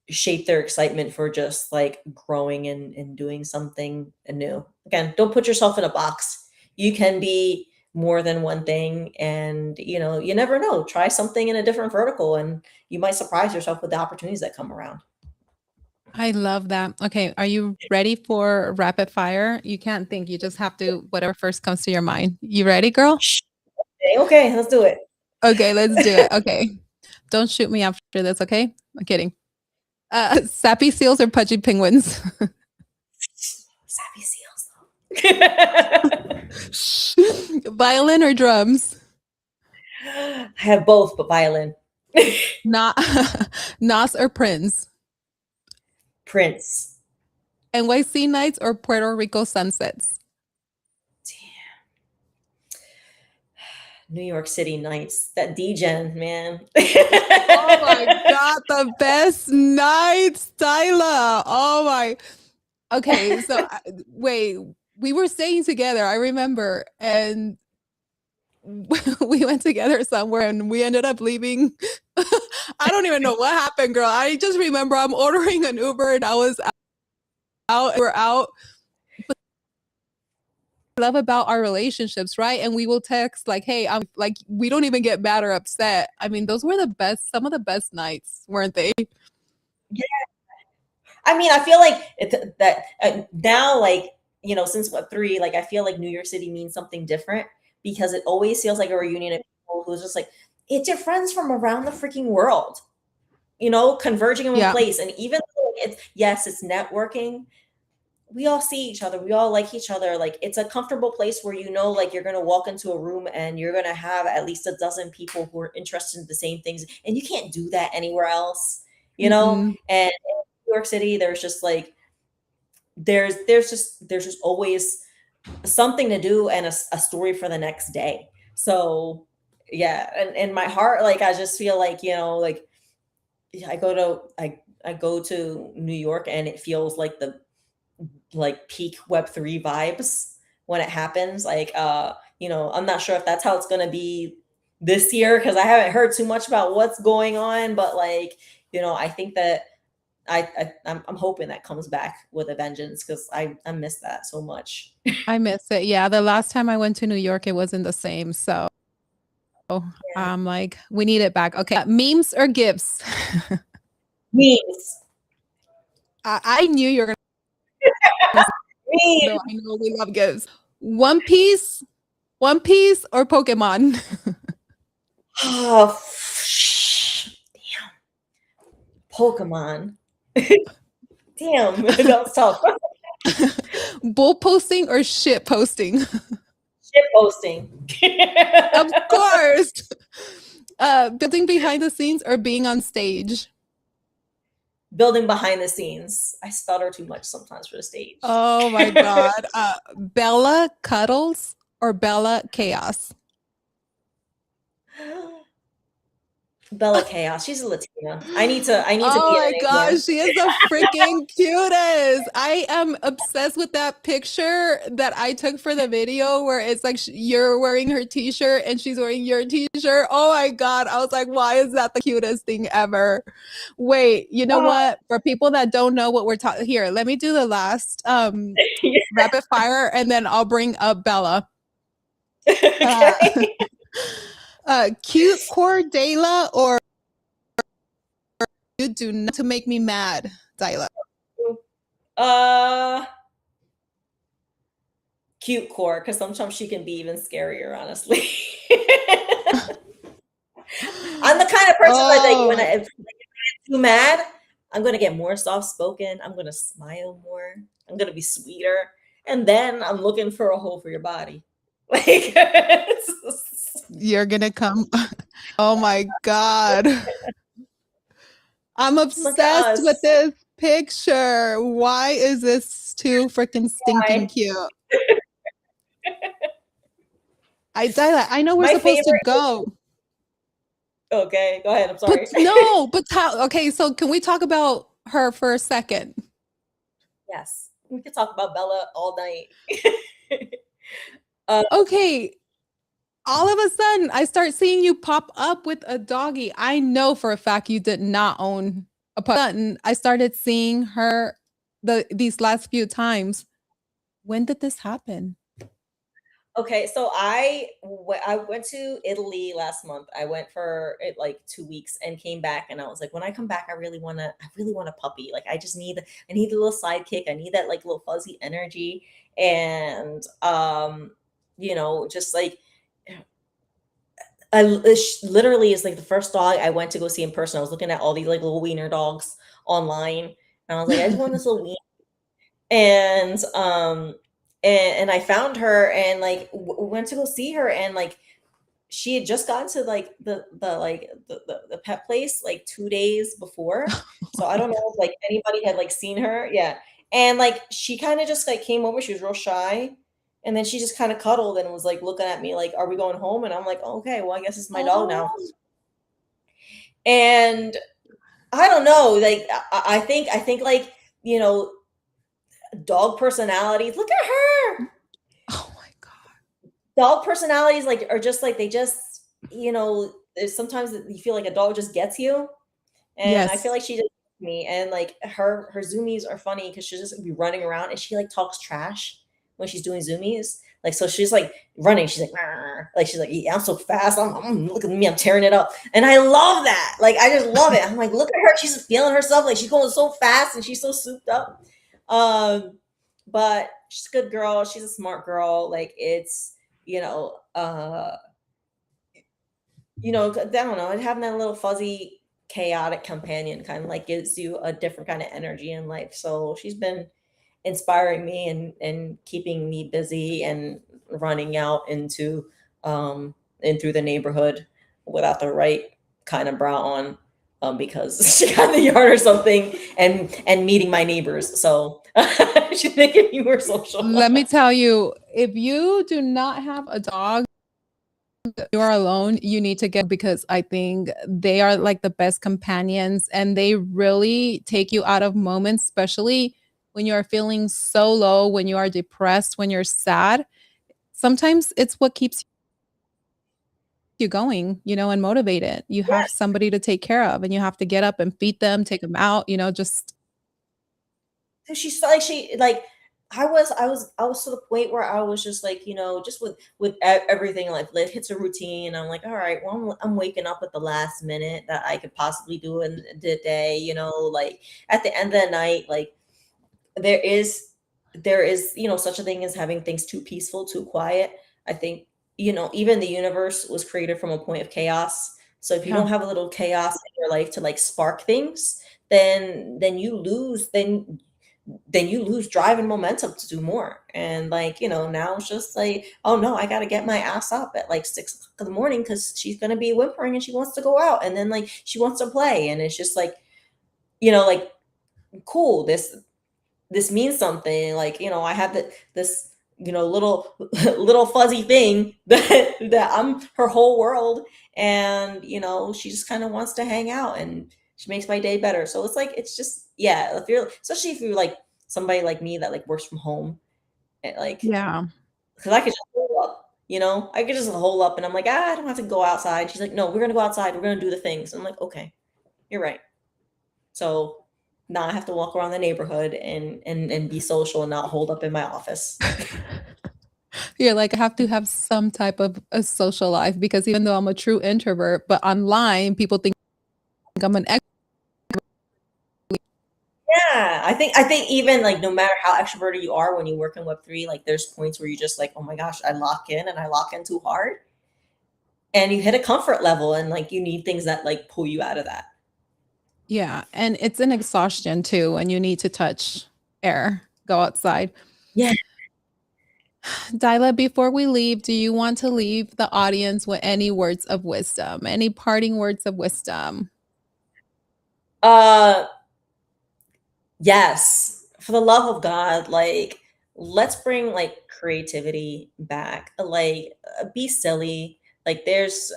shape their excitement for just like growing and doing something new. Again, don't put yourself in a box. You can be more than one thing, and you never know, try something in a different vertical and you might surprise yourself with the opportunities that come around. I love that. Okay, are you ready for rapid fire? You can't think, you just have to whatever first comes to your mind. You ready, girl? Okay, let's do it. Okay, let's do it. Okay. Don't shoot me after this, okay? I'm kidding. Sappy seals or pudgy penguins? Savvy seals though. Violin or drums? I have both, but violin. Not Nas or Prince? Prince. NYC nights or Puerto Rico sunsets? New York City nights. That D-Gen, man. Oh my God, the best nights, Tyler. Oh my. Okay, so wait, we were staying together, I remember, and we went together somewhere and we ended up leaving. I don't even know what happened, girl. I just remember I'm ordering an Uber and I was out, we're out. But I love about our relationships, right? And we will text like, hey, I'm like, we don't even get mad or upset. I mean, those were the best, some of the best nights, weren't they? Yeah. I mean, I feel like that now, like, since Web3, like, I feel like New York City means something different because it always feels like a reunion of people who's just like, it's your friends from around the freaking world, converging in one Yeah. place. And even though yes, it's networking, we all see each other, we all like each other, like it's a comfortable place where like you're going to walk into a room and you're going to have at least a dozen people who are interested in the same things, and you can't do that anywhere else. Mm-mm. And in New York City there's just like there's just always something to do and a story for the next day. So yeah, and in my heart, like I just feel like, like I go to New York and it feels like the like peak Web3 vibes when it happens. Like I'm not sure if that's how it's gonna be this year because I haven't heard too much about what's going on, but like, I think that I'm hoping that comes back with a vengeance because I miss that so much. I miss it. Yeah, the last time I went to New York, it wasn't the same. So Yeah. I'm like, we need it back. Okay, memes or gifs? Memes. I knew you were gonna say, though Memes. I know we love gifs. One Piece, One Piece or Pokemon? Oh, damn. Pokemon. Damn, that was tough. Bull posting or shit posting? Shit posting. Of course. Building behind the scenes or being on stage? Building behind the scenes. I stutter too much sometimes for the stage. Oh my God. Bella Cuddles or Bella Chaos? Bella Chaos. She's a Latina. I need to Oh be an my enabler. gosh, she is the freaking cutest. I am obsessed with that picture that I took for the video where it's like you're wearing her t-shirt and she's wearing your t-shirt. Oh my God. I was like, why is that the cutest thing ever? Wait, you know Oh, what? For people that don't know what we're talking here, let me do the last rapid fire and then I'll bring up Bella. Uh, okay. cute core Daila or you do not to make me mad, Daila. Uh Cute core, because sometimes she can be even scarier, honestly. I'm the kind of person that like Oh when my if I get too mad, I'm gonna get more soft spoken. I'm gonna smile more. I'm gonna be sweeter, and then I'm looking for a hole for your body. Like, you're gonna come. Oh my God. I'm look at obsessed with us. this picture. Why is this too freaking stinking Why? cute? Daila, I know we're My supposed to favorite. go. Okay, go ahead. I'm But sorry. no, but okay, so can we talk about her for a second? Yes, we could talk about Bella all night. uh, Okay, all of a sudden I start seeing you pop up with a doggy. I know for a fact you did not own a puppy. I started seeing her these last few times. When did this happen? Okay, so I went to Italy last month. I went for it like 2 weeks and came back and I was like, when I come back, I really want a puppy. Like I need a little sidekick. I need that like little fuzzy energy. And just like literally is like the first dog I went to go see in person. I was looking at all these like little wiener dogs online. And I was like, I just want this little wiener. And I found her and like went to go see her and like she had just gotten to like the pet place like 2 days before, so I don't know if like anybody had like seen her. Yeah, and like she kind of just like came over. She was real shy, and then she just kind of cuddled and was like looking at me like, are we going home? And I'm like, oh, okay, well I guess it's my dog now. Oh, And I don't know, like I think like you know dog personalities. Look at her. oh my God. Dog personalities like are just like they just there's sometimes that you feel like a dog just gets you, and I feel Yes. like she just gets me. And like her zoomies are funny because she'll just be running around and she like talks trash when she's doing zoomies. Like so she's like running, she's like "Rrr." Like she's like, yeah, I'm so fast, look at me, I'm tearing it up. And I love that, like I just love it. I'm like, look at her, she's feeling herself, like she's going so fast and she's so souped up. But she's a good girl, she's a smart girl. Like it's you know, I don't know, having that little fuzzy, chaotic companion kind of like gives you a different kind of energy in life. So she's been inspiring me and keeping me busy and running out into and through the neighborhood without the right kind of bra on. Because she got in the yard or something and meeting my neighbors. So she's making me more social. Let me tell you, if you do not have a dog, you're alone, you need to get because I think they are like the best companions and they really take you out of moments, especially when you are feeling so low, when you are depressed, when you're sad. Sometimes it's what keeps you going, and motivated. You have somebody to take care of and you have to get up and feed them, take them out, just So she's like I was to the point where I was just like, just with everything like it hits a routine. I'm like, all right, well, I'm waking up at the last minute that I could possibly do in the day, like at the end of the night, like there is such a thing as having things too peaceful, too quiet. I think, even the universe was created from a point of chaos. So if you yeah. don't have a little chaos in your life to like spark things, then you lose drive and momentum to do more. And like, now it's just like, oh no, I gotta get my ass up at like 6 o'clock in the morning because she's gonna be whimpering and she wants to go out and then like she wants to play. And it's just like, like cool, this means something. Like, I have this, little little fuzzy thing that I'm her whole world. And, she just kind of wants to hang out and she makes my day better. So it's like, it's just, yeah, if you're, especially if you're like somebody like me that like works from home, and like, Yeah. because I could just hole up, I could just hole up and I'm like, I don't have to go outside. She's like, no, we're gonna go outside, we're gonna do the things. I'm like, okay, you're right. So now I have to walk around the neighborhood and be social and not hold up in my office. You're like, I have to have some type of a social life because even though I'm a true introvert, but online people think I'm an Yeah, I think even like no matter how extroverted you are when you work in Web3, like there's points where you just like, oh my gosh, I lock in and I lock in too hard. And you hit a comfort level and like you need things that like pull you out of that. yeah, and it's an exhaustion too, and you need to touch air, go outside. Yeah. Daila, before we leave, do you want to leave the audience with any words of wisdom, any parting words of wisdom? Uh yes. For the love of God, like let's bring like creativity back. Like be silly. Like there's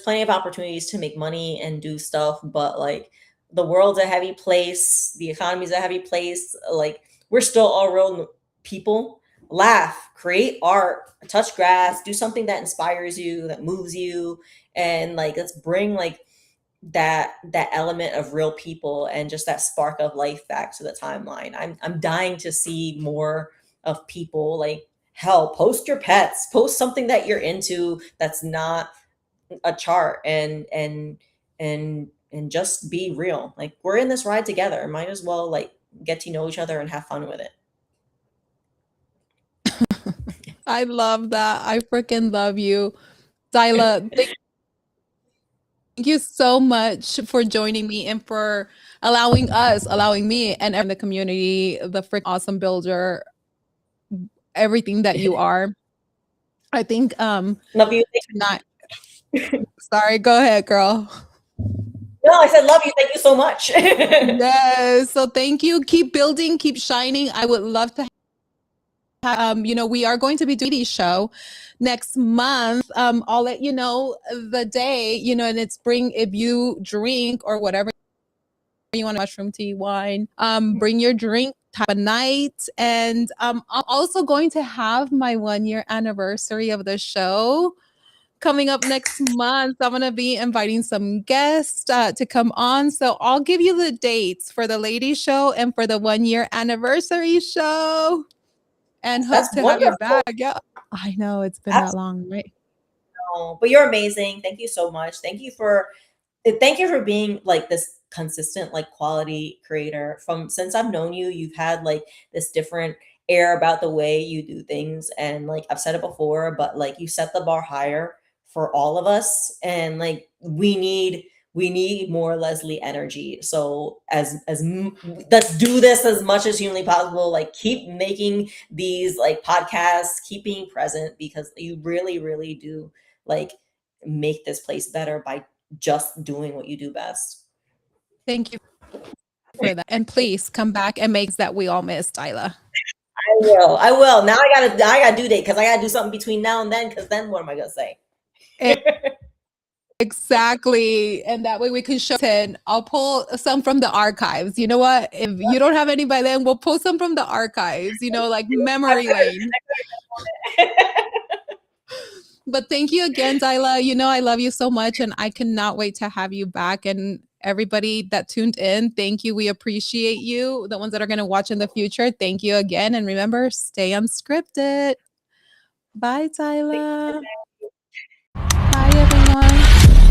plenty of opportunities to make money and do stuff, but like the world's a heavy place, the economy's a heavy place. Like we're still all real people. Laugh, create art, touch grass, do something that inspires you, that moves you, and like let's bring like that element of real people and just that spark of life back to the timeline. I'm dying to see more of people like hell, post your pets, post something that you're into that's not a chart, and just be real. Like we're in this ride together. Might as well like get to know each other and have fun with it. I love that. I freaking love you. Daila, thank you so much for joining me and for allowing me and everyone in the community, the freaking awesome builder, everything that you are. I think Love you. tonight. Sorry, go ahead, girl. No, I said love you. Thank you so much. Yes. So thank you. Keep building, keep shining. I would love to we are going to be doing the show next month. I'll let you know the day, and it's bring if you drink or whatever you want, mushroom tea, wine, bring your drink, have a night. And I'm also going to have my 1 year anniversary of the show coming up next month. I'm going to be inviting some guests to come on. So I'll give you the dates for the ladies show and for the 1 year anniversary show. And hope That's to have you wonderful. back. Yeah. I know it's been that Absolutely. long, right? But you're amazing. Thank you so much. Thank you for being like this consistent like quality creator. From since I've known you, you've had like this different air about the way you do things. And like I've said it before, but like you set the bar higher for all of us. And like we need more Leslie energy. So let's do this as much as humanly possible. Like keep making these like podcasts, keep being present because you really, really do like make this place better by just doing what you do best. Thank you for that. And please come back and make that we all miss, Daila. I will. I will. Now I gotta do that because I gotta do something between now and then. Because then what am I gonna say? Exactly. And that way we can show 10. I'll pull some from the archives. You know what? If you don't have any by then, we'll pull some from the archives, like memory lane. But thank you again, Daila. I love you so much and I cannot wait to have you back. And everybody that tuned in, thank you. We appreciate you. The ones that are going to watch in the future, thank you again. And remember, stay unscripted. Bye, Daila. Bye, everyone.